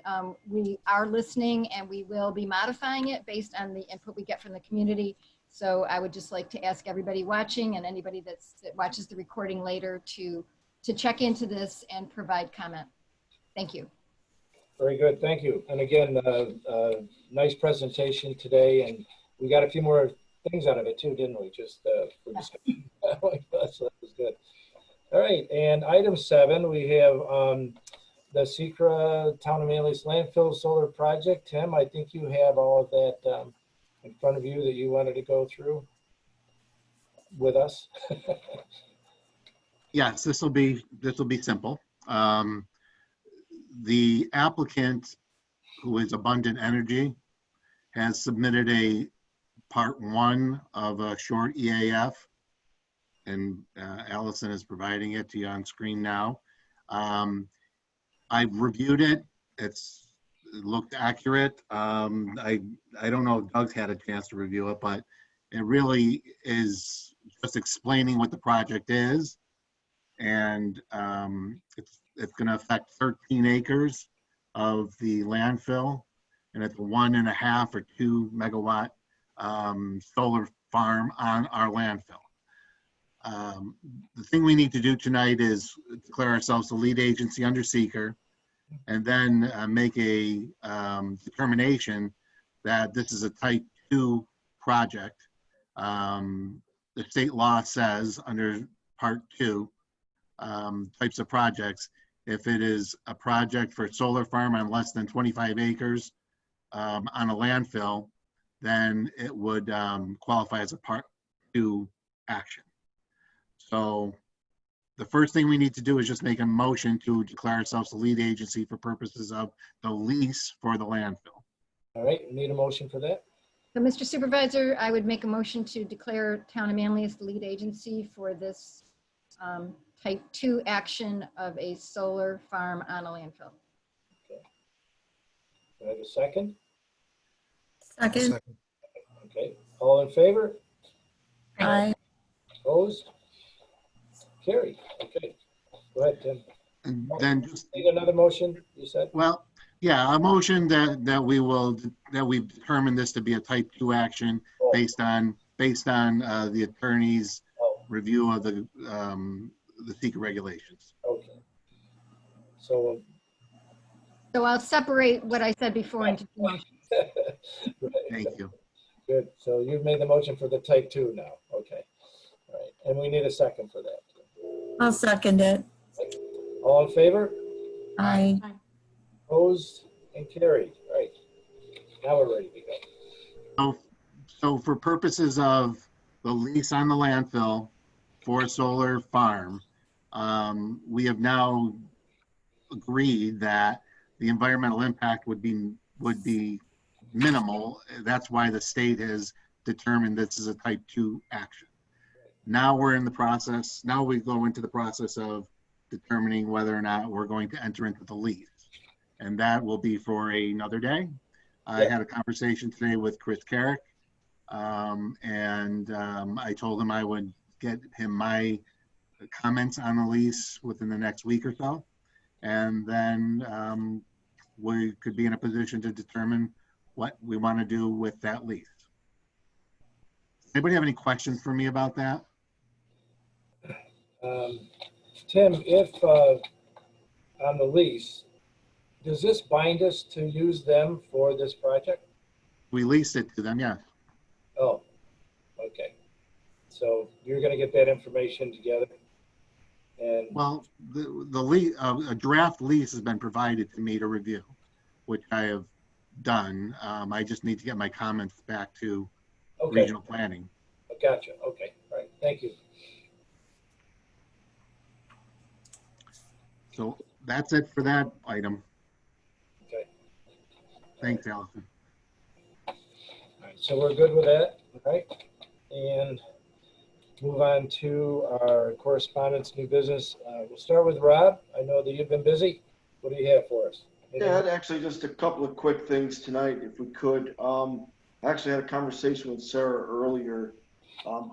we are listening and we will be modifying it based on the input we get from the community. So I would just like to ask everybody watching and anybody that watches the recording later to check into this and provide comment. Thank you. Very good. Thank you. And again, nice presentation today. And we got a few more things out of it too, didn't we? Just for discussion. So that was good. All right. And item 7, we have the Secra Town of Manlius Landfill Solar Project. Tim, I think you have all of that in front of you that you wanted to go through with us. Yes, this will be simple. The applicant, who is Abundant Energy, has submitted a part 1 of a short EAF, and Allison is providing it to you on screen now. I've reviewed it. It looked accurate. I don't know if Doug's had a chance to review it, but it really is just explaining what the project is. And it's going to affect 13 acres of the landfill, and it's a 1.5 or 2 megawatt solar farm on our landfill. The thing we need to do tonight is declare ourselves the lead agency under seeker, and then make a determination that this is a type 2 project. The state law says under part 2, types of projects, if it is a project for a solar farm on less than 25 acres on a landfill, then it would qualify as a part 2 action. So the first thing we need to do is just make a motion to declare ourselves the lead agency for purposes of the lease for the landfill. All right, we need a motion for that. So Mr. Supervisor, I would make a motion to declare Town of Manlius the lead agency for this type 2 action of a solar farm on a landfill. Okay. Do I have a second? Second. Okay. All in favor? Aye. Opposed? Carried. Okay. Go ahead, Tim. And then just Need another motion, you said? well, yeah, a motion that we've determined this to be a type 2 action based on the attorney's review of the secret regulations. Okay. So I'll separate what I said before into 2 motions. right. Thank you. Good. So you've made the motion for the type 2 now. Okay. All right. And we need a second for that. I'll second it. All in favor? Aye. Opposed and carried. All right. Now we're ready to go. So for purposes of the lease on the landfill for a solar farm, we have now agreed that the environmental impact would be minimal. That's why the state has determined this is a type 2 action. Now we're in the process. Now we go into the process of determining whether or not we're going to enter into the lease. And that will be for another day. I had a conversation today with Chris Carrick, and I told him I would get him my comments on the lease within the next week or so. And then we could be in a position to determine what we want to do with that lease. Anybody have any questions for me about that? Tim, if on the lease, does this bind us to use them for this project? We leased it to them, yeah. Oh, okay. So you're going to get that information together? And Well, the lease, a draft lease has been provided to me to review, which I have done. I just need to get my comments back to regional planning. Gotcha. Okay. All right. Thank you. So that's it for that item. Okay. Thanks, Allison. All right. So we're good with that. All right. And move on to our correspondence, new business. We'll start with Rob. I know that you've been busy. What do you have for us? Yeah, actually just a couple of quick things tonight, if we could. I actually had a conversation with Sarah earlier.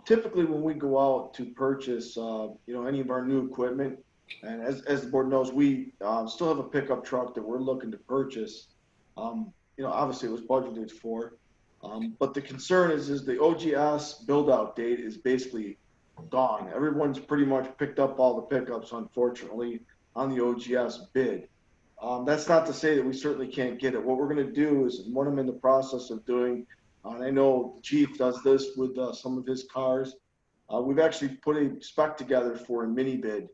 Typically when we go out to purchase, any of our new equipment, and as the board knows, we still have a pickup truck that we're looking to purchase. Obviously it was budgeted for, but the concern is the OGS build out date is basically gone. Everyone's pretty much picked up all the pickups, unfortunately, on the OGS bid. That's not to say that we certainly can't get it. What we're going to do is what I'm in the process of doing, and I know the chief does this with some of his cars. We've actually put a spec together for a mini bid,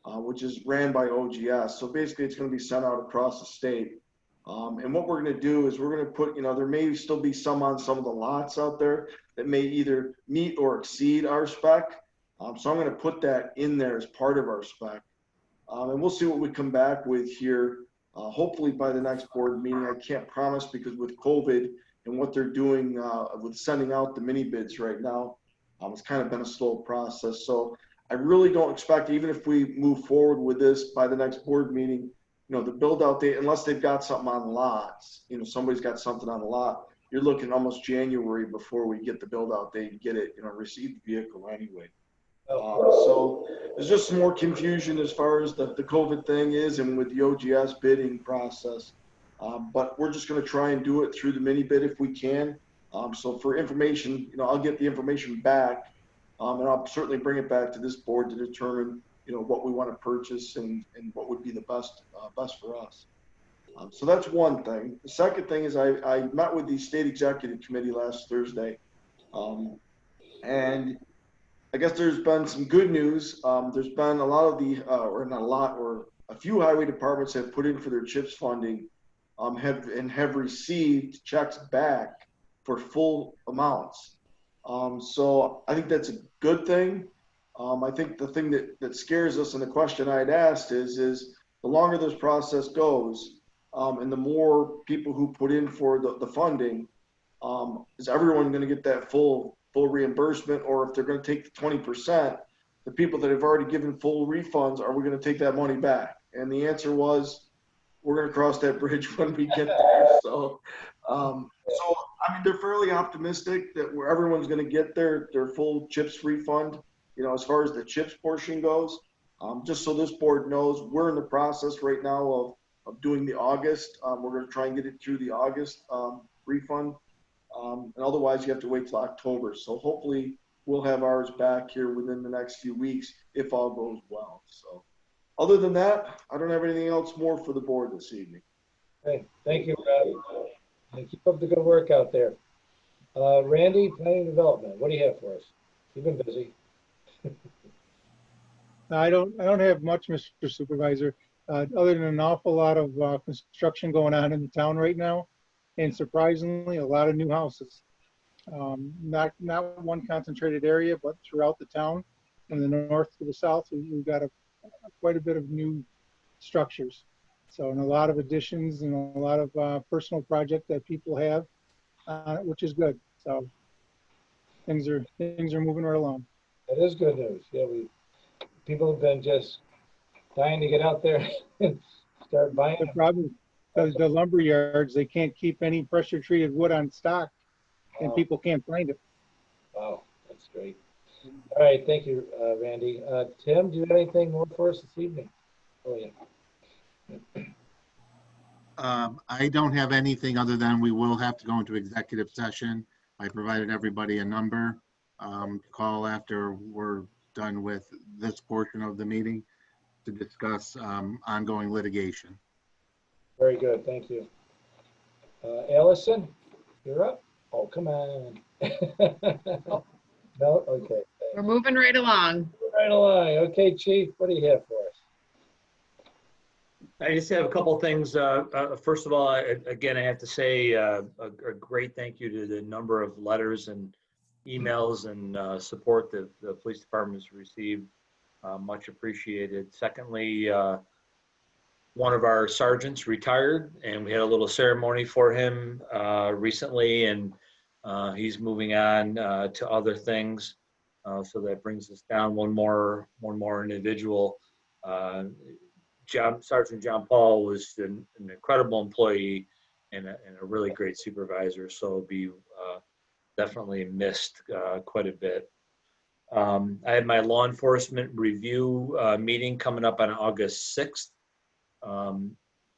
which is ran by OGS. So basically it's going to be sent out across the state. And what we're going to do is we're going to put, there may still be some on some of the lots out there that may either meet or exceed our spec. So I'm going to put that in there as part of our spec. And we'll see what we come back with here. Hopefully by the next board meeting. I can't promise because with COVID and what they're doing with sending out the mini bids right now, it's kind of been a slow process. So I really don't expect, even if we move forward with this by the next board meeting, the build out date, unless they've got something on lots, somebody's got something on the lot, you're looking almost January before we get the build out date and get it, receive the vehicle anyway. So there's just some more confusion as far as the COVID thing is and with the OGS bidding process. But we're just going to try and do it through the mini bid if we can. So for information, I'll get the information back and I'll certainly bring it back to this board to determine, what we want to purchase and what would be the best for us. So that's one thing. The second thing is I met with the state executive committee last Thursday. And I guess there's been some good news. There's been a lot of the, or not a lot, or a few highway departments have put in for their CHIPS funding, have received checks back for full amounts. So I think that's a good thing. I think the thing that scares us, and the question I'd asked is the longer this process goes, and the more people who put in for the funding, is everyone going to get that full reimbursement, or if they're going to take the 20%, the people that have already given full refunds, are we going to take that money back? And the answer was, we're going to cross that bridge when we get there. So I mean, they're fairly optimistic that everyone's going to get their full CHIPS refund, as far as the CHIPS portion goes. Just so this board knows, we're in the process right now of doing the August. We're going to try and get it through the August refund. And otherwise you have to wait till October. So hopefully we'll have ours back here within the next few weeks if all goes well. So other than that, I don't have anything else more for the board this evening. Okay. Thank you, Rob. And keep up the good work out there. Randy, planning and development, what do you have for us? You've been busy. I don't have much, Mr. Supervisor, other than an awful lot of construction going on in the town right now. And surprisingly, a lot of new houses. Not one concentrated area, but throughout the town, from the north to the south, we've got quite a bit of new structures. So, and a lot of additions and a lot of personal projects that people have, which is good. So things are moving right along. That is good news. Yeah, people have been just dying to get out there and start buying. The problem is the lumber yards, they can't keep any pressure treated wood on stock, and people can't find it. Wow, that's great. All right, thank you, Randy. Tim, do you have anything more for us this evening? Oh, yeah. I don't have anything other than we will have to go into executive session. I provided everybody a number to call after we're done with this portion of the meeting to discuss ongoing litigation. Very good, thank you. Allison, you're up. Oh, come on. No, okay. We're moving right along. Right along. Okay, Chief, what do you have for us? I just have a couple of things. First of all, again, I have to say a great thank you to the number of letters and emails and support that the police department has received. Much appreciated. Secondly, one of our sergeants retired, and we had a little ceremony for him recently, and he's moving on to other things. So that brings us down one more individual. Sergeant John Paul was an incredible employee and a really great supervisor, so be definitely missed quite a bit. I had my law enforcement review meeting coming up on August 6th.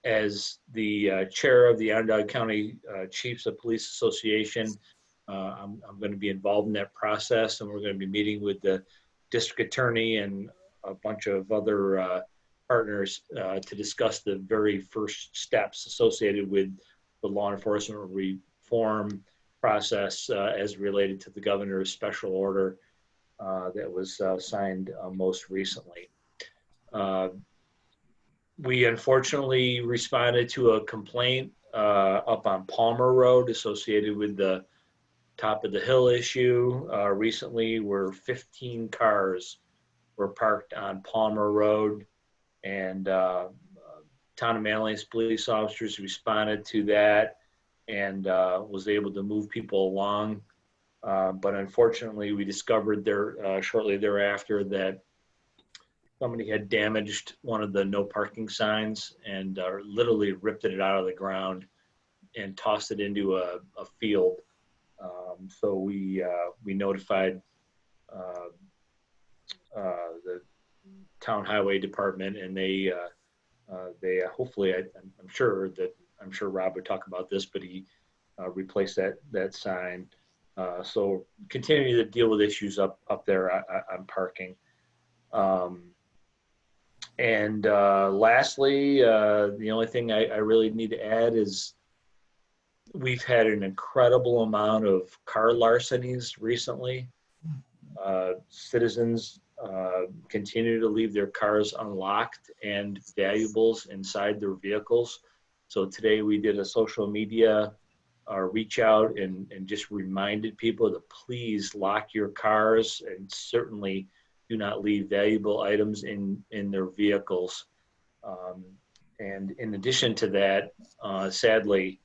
As the chair of the Onondaga County Chiefs of Police Association, I'm going to be involved in that process, and we're going to be meeting with the district attorney and a bunch of other partners to discuss the very first steps associated with the law enforcement reform process as related to the governor's special order that was signed most recently. We unfortunately responded to a complaint up on Palmer Road associated with the top of the hill issue recently, where 15 cars were parked on Palmer Road, and town of Manlius police officers responded to that and was able to move people along. But unfortunately, we discovered there shortly thereafter that somebody had damaged one of the no parking signs and literally ripped it out of the ground and tossed it into a field. So we notified the town highway department, and they hopefully, I'm sure Rob would talk about this, but he replaced that sign. So continuing to deal with issues up there on parking. And lastly, the only thing I really need to add is we've had an incredible amount of car larcenies recently. Citizens continue to leave their cars unlocked and valuables inside their vehicles. So today we did a social media reach out and just reminded people to please lock your cars and certainly do not leave valuable items in their vehicles. And in addition to that, sadly,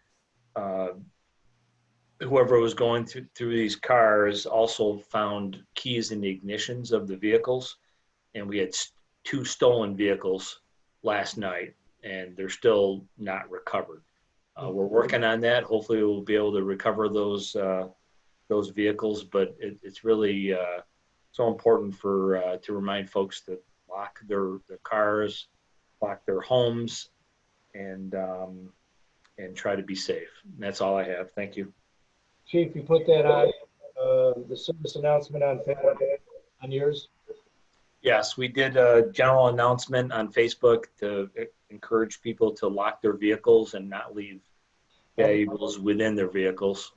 whoever was going through these cars also found keys in the ignitions of the vehicles. And we had 2 stolen vehicles last night, and they're still not recovered. We're working on that. Hopefully we'll be able to recover those vehicles, but it's really so important to remind folks to lock their cars, lock their homes, and try to be safe. And that's all I have. Thank you. Chief, you put that on the service announcement on Facebook, on yours? Yes, we did a general announcement on Facebook to encourage people to lock their vehicles and not leave valuables within their vehicles.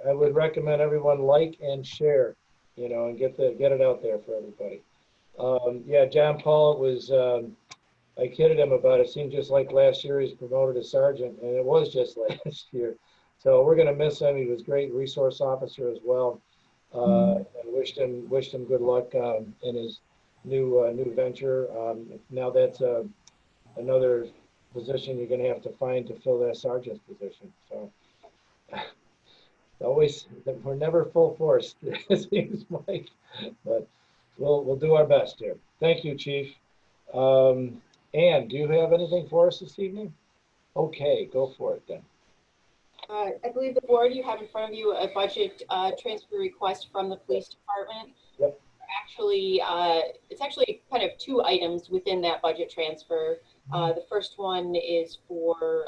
I would recommend everyone like and share, and get it out there for everybody. Yeah, John Paul was, I kidded him about it. Seemed just like last year he's promoted a sergeant, and it was just last year. So we're going to miss him. He was a great resource officer as well. And wished him good luck in his new venture. Now that's another position you're going to have to find to fill that sergeant's position. So always, we're never full force, it seems like, but we'll do our best here. Thank you, Chief. Ann, do you have anything for us this evening? Okay, go for it then. I believe the board, you have in front of you a budget transfer request from the police department. Yep. Actually, it's actually kind of two items within that budget transfer. The first one is for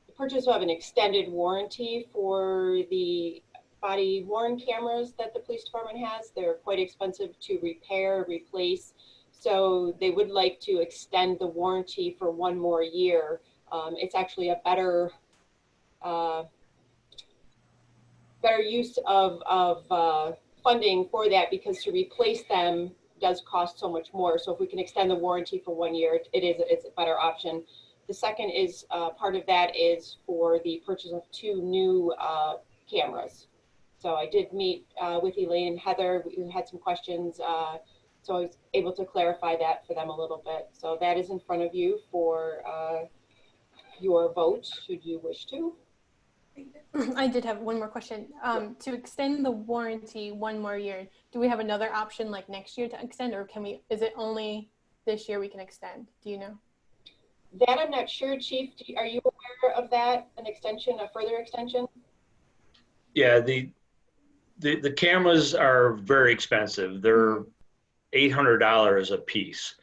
the purchase of an extended warranty for the body worn cameras that the police department has. They're quite expensive to repair, replace. So they would like to extend the warranty for 1 more year. It's actually a better use of funding for that, because to replace them does cost so much more. So if we can extend the warranty for 1 year, it's a better option. The second is part of that is for the purchase of 2 new cameras. So I did meet with Elaine and Heather. We had some questions, so I was able to clarify that for them a little bit. So that is in front of you for your vote, should you wish to. I did have one more question. To extend the warranty 1 more year, do we have another option like next year to extend, or is it only this year we can extend? Do you know? That I'm not sure, Chief. Are you aware of that, an extension, a further extension? Yeah, the cameras are very expensive. They're $800 a piece,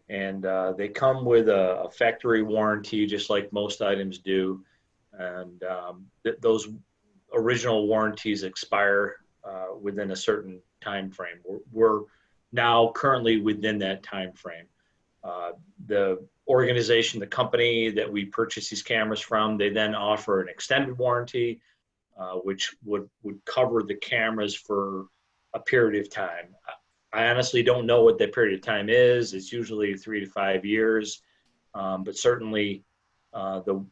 and they come with a factory warranty, just like most items do. And those original warranties expire within a certain time frame. We're now currently within that time frame. The organization, the company that we purchase these cameras from, they then offer an extended warranty, which would cover the cameras for a period of time. I honestly don't know what that period of time is. It's usually 3 to 5 years, but certainly the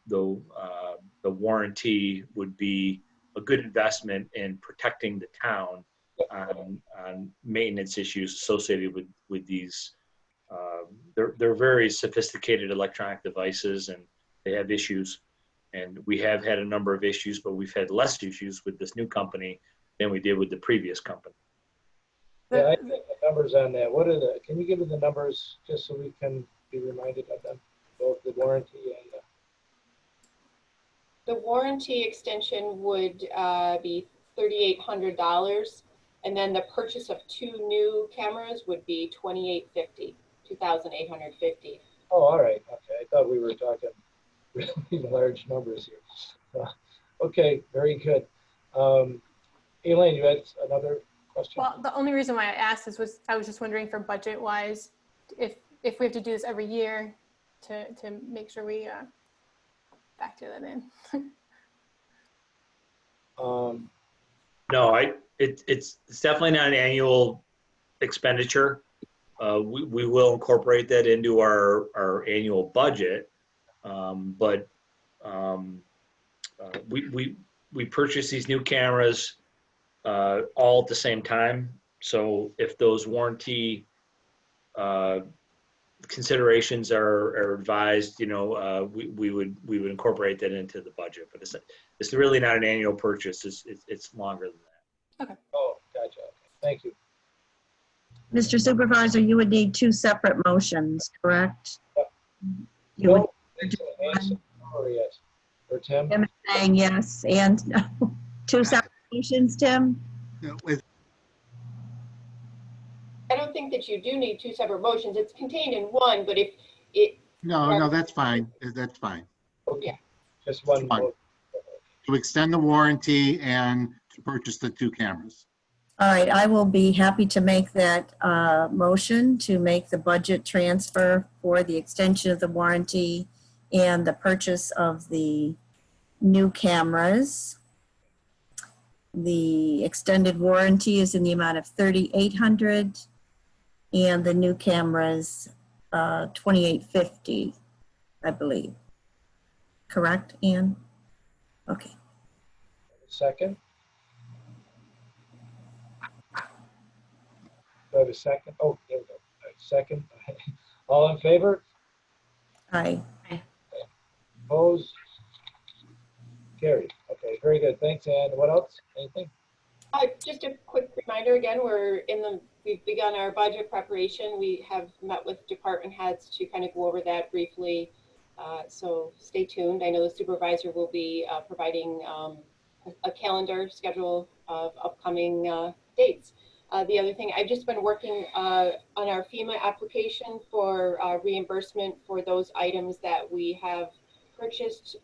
warranty would be a good investment in protecting the town on maintenance issues associated with these. They're very sophisticated electronic devices, and they have issues. And we have had a number of issues, but we've had less issues with this new company than we did with the previous company. Yeah, I think the numbers on that. Can you give me the numbers just so we can be reminded of them, both the warranty and the warranty extension would be $3,800, and then the purchase of 2 new cameras would be $2,850. Oh, all right. Okay, I thought we were talking really large numbers here. Okay, very good. Elaine, you had another question? Well, the only reason why I asked is I was just wondering for budget-wise, if we have to do this every year to make sure we factor that in. No, it's definitely not an annual expenditure. We will incorporate that into our annual budget, but we purchase these new cameras all at the same time. So if those warranty considerations are advised, we would incorporate that into the budget. But it's really not an annual purchase. It's longer than that. Okay. Oh, gotcha. Okay. Thank you. Mr. Supervisor, you would need 2 separate motions, correct? You No, would, or yes, or Tim? Tim is saying yes, and no. 2 separate motions, Tim? I don't think that you do need 2 separate motions. It's contained in one, but if it. No, that's fine. That's fine. Okay, just one. To extend the warranty and to purchase the 2 cameras. All right, I will be happy to make that motion to make the budget transfer for the extension of the warranty and the purchase of the new cameras. The extended warranty is in the amount of $3,800 and the new cameras $2,850, I believe. Correct, Ann? Okay, Second? Do I have a second? Oh, there we go. All right, second. All in favor? Aye. Opposed? Carried. Okay, very good. Thanks, Ann. What else? Anything? Just a quick reminder again, we've begun our budget preparation. We have met with department heads to kind of go over that briefly. So stay tuned. I know the supervisor will be providing a calendar schedule of upcoming dates. The other thing, I've just been working on our FEMA application for reimbursement for those items that we have purchased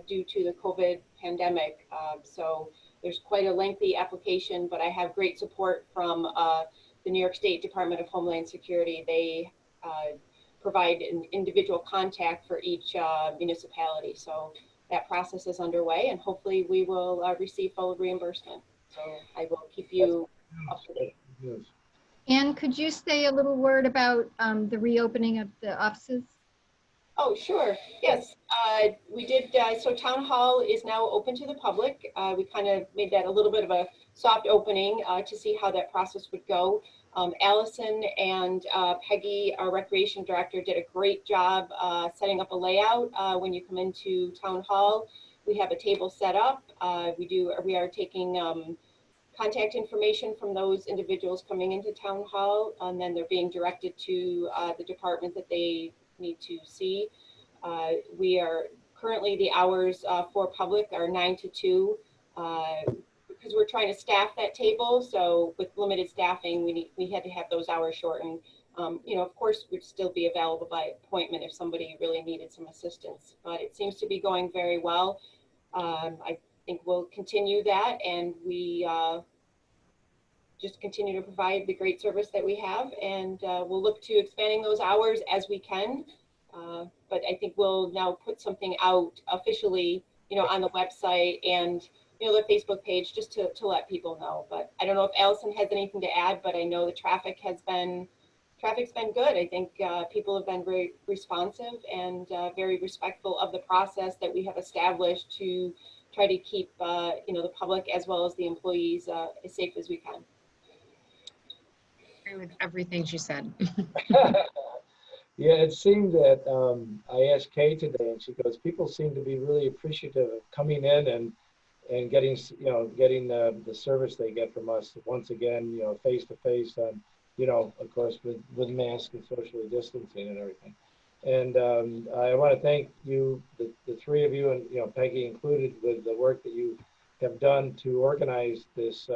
due to the COVID pandemic. So there's quite a lengthy application, but I have great support from the New York State Department of Homeland Security. They provide an individual contact for each municipality. So that process is underway, and hopefully we will receive full reimbursement. So I will keep you up to date. Anne, could you say a little word about the reopening of the offices? Oh, sure. Yes, we did. So Town Hall is now open to the public. We kind of made that a little bit of a soft opening to see how that process would go. Allison and Peggy, our recreation director, did a great job setting up a layout when you come into Town Hall. We have a table set up. We are taking contact information from those individuals coming into Town Hall, and then they're being directed to the department that they need to see. We are currently, the hours for public are 9 to 2 because we're trying to staff that table. So with limited staffing, we had to have those hours shortened. You know, of course, we'd still be available by appointment if somebody really needed some assistance, but it seems to be going very well. I think we'll continue that, and we just continue to provide the great service that we have, and we'll look to expanding those hours as we can. But I think we'll now put something out officially, you know, on the website and, you know, the Facebook page, just to let people know. But I don't know if Allison has anything to add, but I know the traffic's been good. I think people have been very responsive and very respectful of the process that we have established to try to keep, you know, the public as well as the employees as safe as we can. Agree with everything she said. Yeah, it seemed that I asked Kay today, and she goes, people seem to be really appreciative of coming in and getting, you know, getting the service they get from us once again, you know, face to face, and you know, of course, with masks and socially distancing and everything. And I want to thank you, the three of you, and you know, Peggy included, with the work that you have done to organize this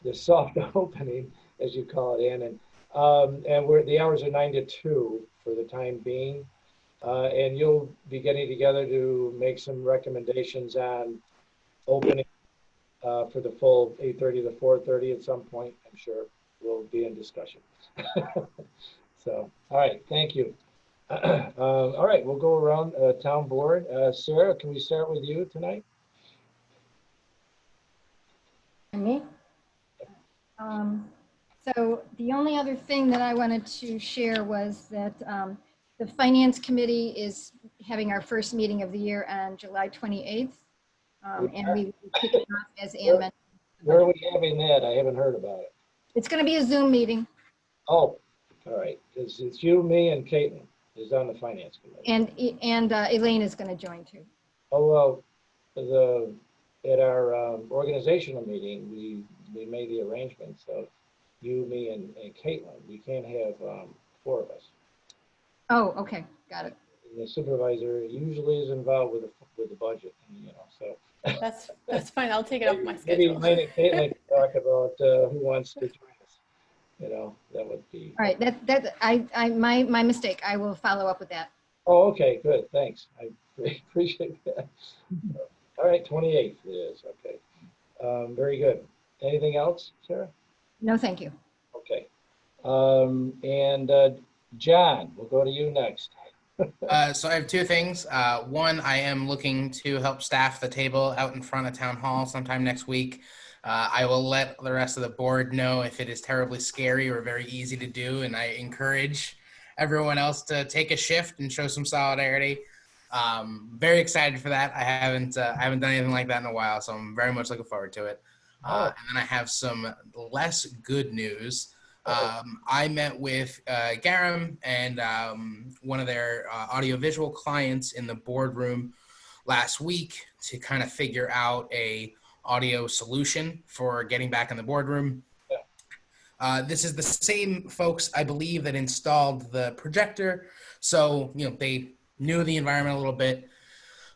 this soft opening, as you call it, Ann. And the hours are 9 to 2 for the time being. And you'll be getting together to make some recommendations on opening for the full 8:30 to 4:30 at some point. I'm sure we'll be in discussion. So, all right, thank you. All right, we'll go around town board. Sarah, can we start with you tonight? Me? So the only other thing that I wanted to share was that the Finance Committee is having our first meeting of the year on July 28th. And we kick it off, as Ann mentioned. Where are we having that? I haven't heard about it. It's going to be a Zoom meeting. Oh, all right. It's you, me, and Caitlin is on the Finance Committee. And Elaine is going to join too. Oh, well, at our organizational meeting, we made the arrangements of you, me, and Caitlin. We can't have 4 of us. Oh, okay, got it. And the supervisor usually is involved with the budget, you know. So that's fine. I'll take it off my maybe schedule. Elaine and Caitlin can talk about who wants to join us. You know, that would be. All right, my mistake. I will follow up with that. Oh, okay, good. Thanks. I appreciate that. All right, 28th it is. Okay. Very good. Anything else, Sarah? No, thank you. Okay. And John, we'll go to you next. So I have 2 things. One, I am looking to help staff the table out in front of Town Hall sometime next week. I will let the rest of the board know if it is terribly scary or very easy to do, and I encourage everyone else to take a shift and show some solidarity. Very excited for that. I haven't done anything like that in a while, so I'm very much looking forward to it. And then I have some less good news. I met with Garam and one of their audiovisual clients in the boardroom last week to kind of figure out a audio solution for getting back in the boardroom. This is the same folks, I believe, that installed the projector. So, they knew the environment a little bit.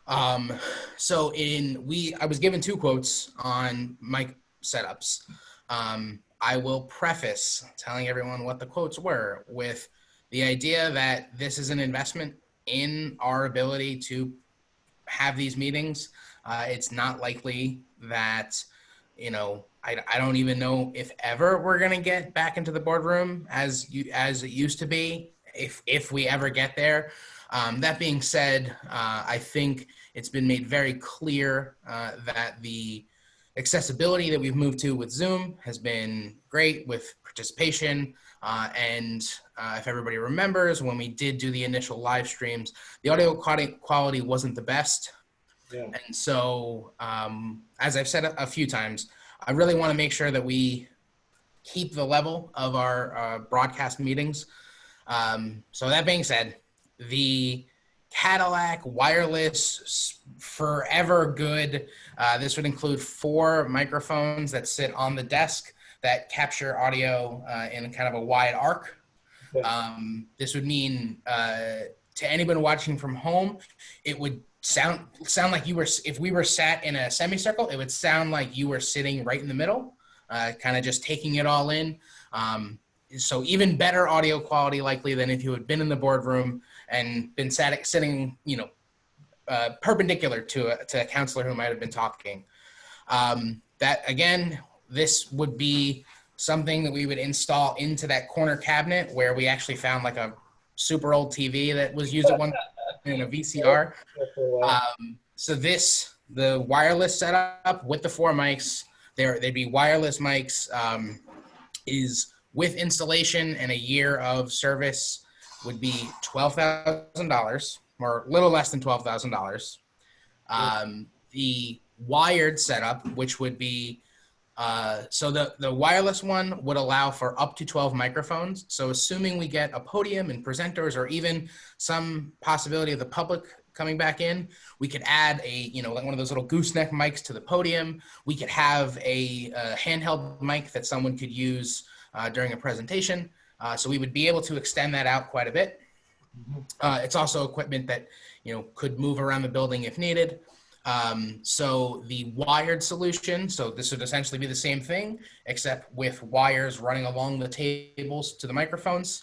I was given 2 quotes on mic setups. I will preface telling everyone what the quotes were with the idea that this is an investment in our ability to have these meetings. It's not likely that, I don't even know if ever we're going to get back into the boardroom as it used to be, if we ever get there. That being said, I think it's been made very clear that the accessibility that we've moved to with Zoom has been great with participation. If everybody remembers, when we did do the initial live streams, the audio quality wasn't the best. Yeah. And so, as I've said a few times, I really want to make sure that we keep the level of our broadcast meetings. So that being said, the Cadillac wireless forever good. This would include 4 microphones that sit on the desk that capture audio in kind of a wide arc. This would mean to anyone watching from home, it would sound like you were, if we were sat in a semicircle, it would sound like you were sitting right in the middle, kind of just taking it all in. So even better audio quality likely than if you had been in the boardroom and been sitting, perpendicular to a counselor who might have been talking. That again, this would be something that we would install into that corner cabinet where we actually found like a super old TV that was used at one in a VCR. So the wireless setup with the 4 mics, they'd be wireless mics, is with installation and a year of service would be $12,000 or a little less than $12,000. The wired setup, which would be, so the wireless one would allow for up to 12 microphones. So assuming we get a podium and presenters or even some possibility of the public coming back in, we could add like one of those little gooseneck mics to the podium. We could have a handheld mic that someone could use during a presentation. So we would be able to extend that out quite a bit. It's also equipment that, could move around the building if needed. So the wired solution, so this would essentially be the same thing, except with wires running along the tables to the microphones.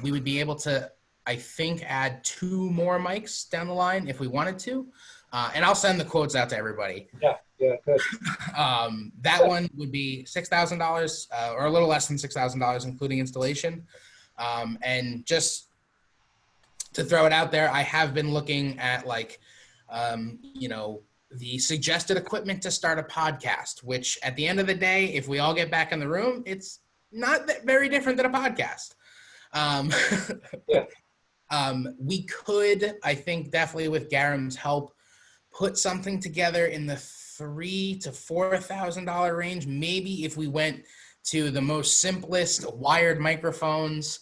We would be able to, I think, add 2 more mics down the line if we wanted to. And I'll send the quotes out to everybody. Yeah, good. That one would be $6,000 or a little less than $6,000, including installation. And just to throw it out there, I have been looking at the suggested equipment to start a podcast, which at the end of the day, if we all get back in the room, it's not that very different than a podcast. We could, I think, definitely with Garam's help, put something together in the $3,000 to $4,000 range. Maybe if we went to the most simplest wired microphones,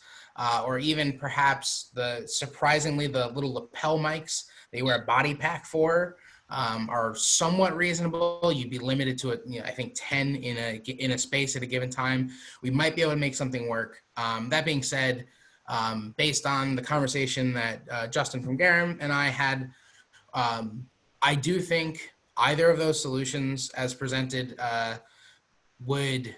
or even perhaps surprisingly the little lapel mics they wear a body pack for, are somewhat reasonable. You'd be limited to I think 10 in a space at a given time. We might be able to make something work. That being said, based on the conversation that Justin from Garam and I had, I do think either of those solutions as presented would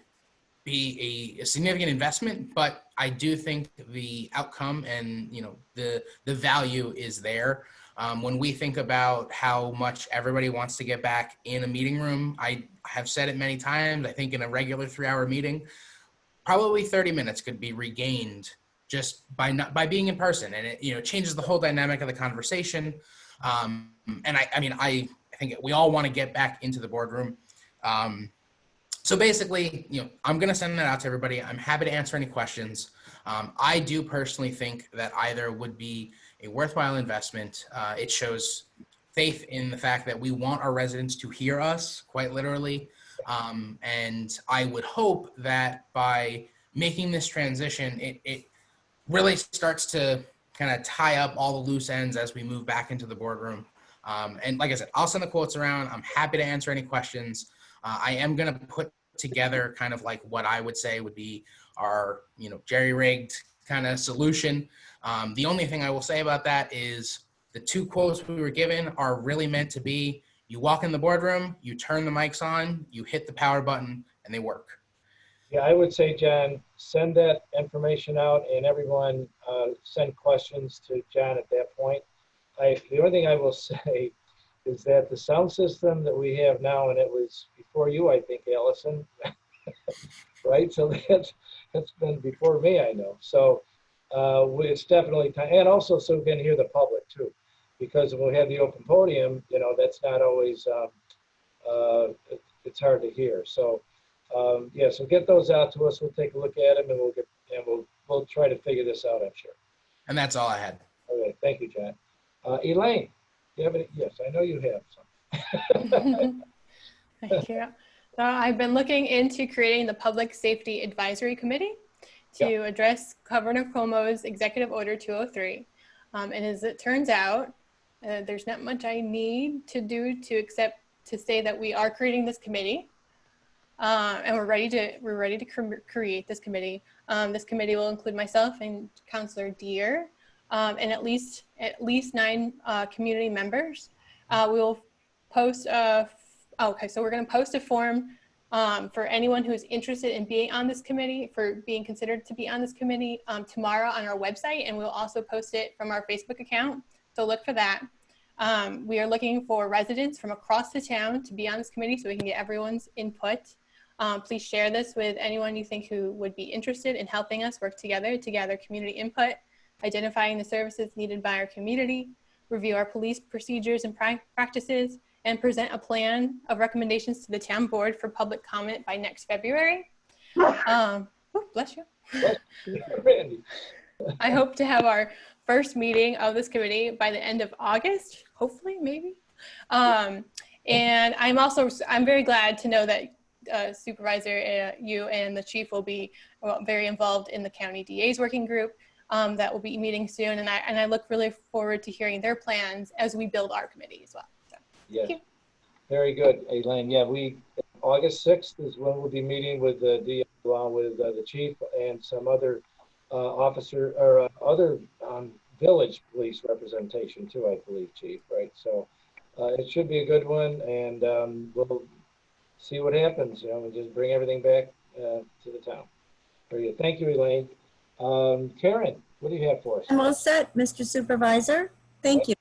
be a significant investment, but I do think the outcome and the value is there. When we think about how much everybody wants to get back in a meeting room, I have said it many times, I think in a regular 3-hour meeting, probably 30 minutes could be regained just by being in person, and it changes the whole dynamic of the conversation. And I think we all want to get back into the boardroom. So basically, I'm going to send that out to everybody. I'm happy to answer any questions. I do personally think that either would be a worthwhile investment. It shows faith in the fact that we want our residents to hear us, quite literally. And I would hope that by making this transition, it really starts to kind of tie up all the loose ends as we move back into the boardroom. And like I said, I'll send the quotes around. I'm happy to answer any questions. I am going to put together kind of like what I would say would be our, jerry-rigged kind of solution. The only thing I will say about that is the two quotes we were given are really meant to be, you walk in the boardroom, you turn the mics on, you hit the power button, and they work. Yeah, I would say, John, send that information out and everyone send questions to John at that point. The only thing I will say is that the sound system that we have now, and it was before you, I think, Allison, right? So that's been before me, I know. So it's definitely time, and also so we can hear the public too, because when we have the open podium, that's not always, it's hard to hear. So yeah, so get those out to us. We'll take a look at them, and we'll try to figure this out, I'm sure. And that's all I had. Okay, thank you, John. Elaine, do you have any? Yes, I know you have some. Thank you. So I've been looking into creating the Public Safety Advisory Committee to address Governor Cuomo's Executive Order 203. And as it turns out, there's not much I need to do except to say that we are creating this committee. And we're ready to create this committee. This committee will include myself and Councilor Deere, and at least 9 community members. We will post so we're going to post a form for anyone who is interested in being on this committee, for being considered to be on this committee, tomorrow on our website, and we'll also post it from our Facebook account. So look for that. We are looking for residents from across the town to be on this committee so we can get everyone's input. Please share this with anyone you think who would be interested in helping us work together to gather community input, identifying the services needed by our community, review our police procedures and practices, and present a plan of recommendations to the town board for public comment by next February. Bless you. I hope to have our first meeting of this committee by the end of August, hopefully, maybe. And I'm very glad to know that Supervisor, you and the chief will be very involved in the county DA's working group that will be meeting soon. And I look really forward to hearing their plans as we build our committee as well. So, yes, very good, Elaine. Yeah, August 6th is when we'll be meeting with the DA along with the chief and some other officer or other village police representation too, I believe, chief, right? So it should be a good one, and we'll see what happens, and just bring everything back to the town. Very good. Thank you, Elaine. Karen, what do you have for us? I'm all set, Mr. Supervisor. Thank you.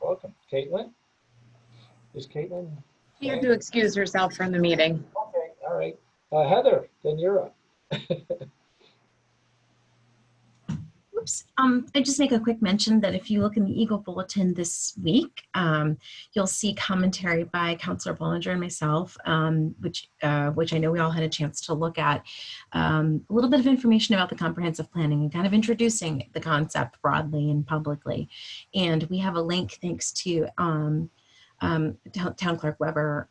Welcome. Caitlin? Is Caitlin? She had to excuse herself from the meeting. Okay, all right. Heather, then you're up. Oops. I just make a quick mention that if you look in the Eagle Bulletin this week, you'll see commentary by Councilor Bollinger and myself, which I know we all had a chance to look at. A little bit of information about the comprehensive planning and kind of introducing the concept broadly and publicly. And we have a link, thanks to Town Clerk Weber.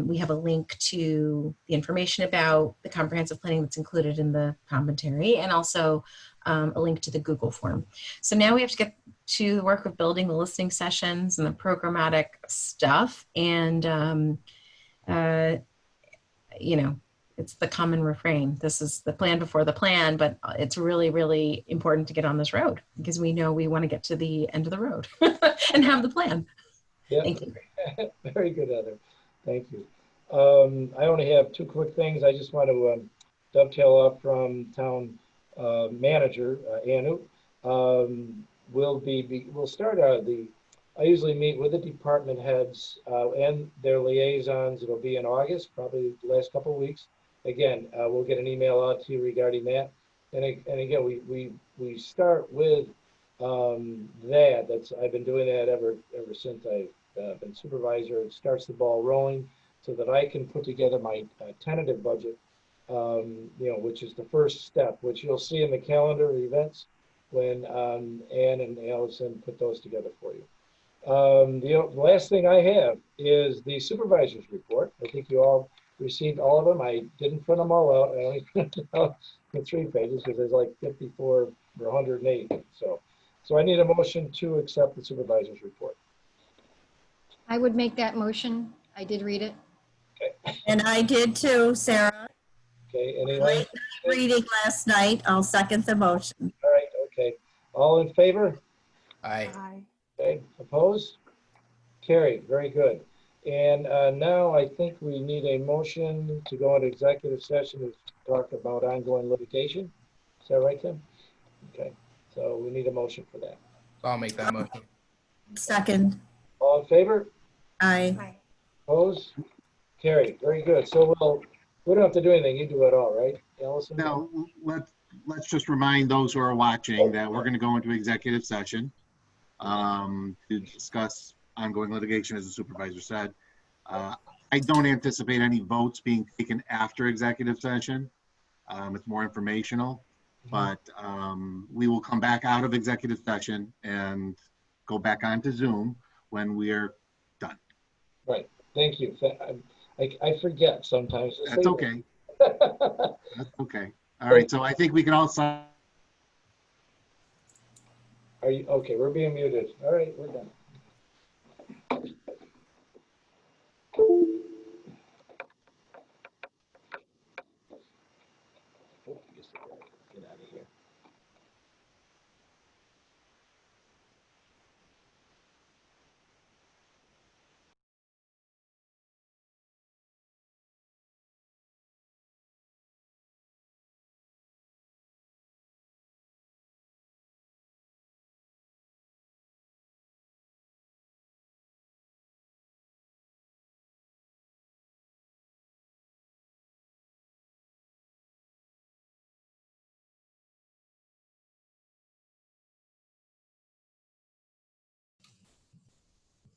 We have a link to the information about the comprehensive planning that's included in the commentary, and also a link to the Google form. So now we have to get to the work of building the listening sessions and the programmatic stuff. And, it's the common refrain. This is the plan before the plan, but it's really, really important to get on this road because we know we want to get to the end of the road and have the plan. Yeah. Thank you. Very good, Heather. Thank you. I only have 2 quick things. I just want to dovetail up from town manager, Anu. We'll start I usually meet with the department heads and their liaisons. It'll be in August, probably the last couple of weeks. Again, we'll get an email out to you regarding that. And again, we start with I've been doing that ever since I've been supervisor. It starts the ball rolling so that I can put together my tentative budget which is the first step, which you'll see in the calendar of events when Ann and Allison put those together for you. The last thing I have is the supervisor's report. I think you all received all of them. I didn't print them all out. I only printed out the 3 pages because there's like 54 or 108. So I need a motion to accept the supervisor's report. I would make that motion. I did read it. Okay. And I did too, Sarah. Okay. Any Late reading last night. I'll second the motion. All right. Okay. All in favor? Aye. Okay. Opposed? Carried. Very good. And now I think we need a motion to go into executive session to talk about ongoing litigation. Is that right, Tim? Okay. So we need a motion for that. I'll make that motion. Second. All in favor? Aye. Opposed? Carried. Very good. So we don't have to do anything. You do it all, right, Allison? Now, let's just remind those who are watching that we're going to go into executive session to discuss ongoing litigation, as the supervisor said. I don't anticipate any votes being taken after executive session. It's more informational, but we will come back out of executive session and go back onto Zoom when we're done. Right. Thank you. I forget sometimes. That's okay. That's okay. All right. So I think we can all sign. Are you okay? We're being muted. All right, we're done. Get out of here.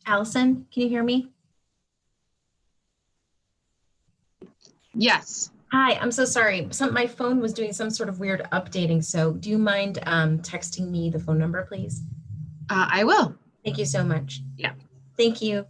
Allison, can you hear me? Yes, Hi, I'm so sorry. My phone was doing some sort of weird updating. So do you mind texting me the phone number, please? I will. Thank you so much. Yeah. Thank you.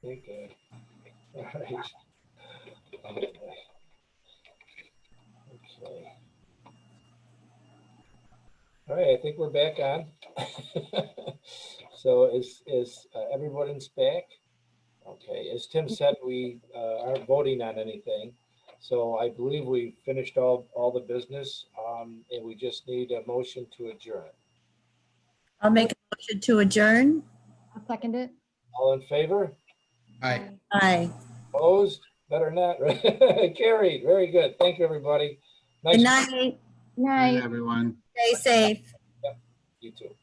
Thank God. All right. Okay. Okay. All right, I think we're back on. So is everyone's back? Okay, as Tim said, we aren't voting on anything. So I believe we finished all the business, and we just need a motion to adjourn. I'll make a motion to adjourn. I'll second it. All in favor? Aye. Aye. Opposed? Better not. Carried. Very good. Thank you, everybody. Good Nice. night. Night. Everyone. Stay safe. Yep. You too.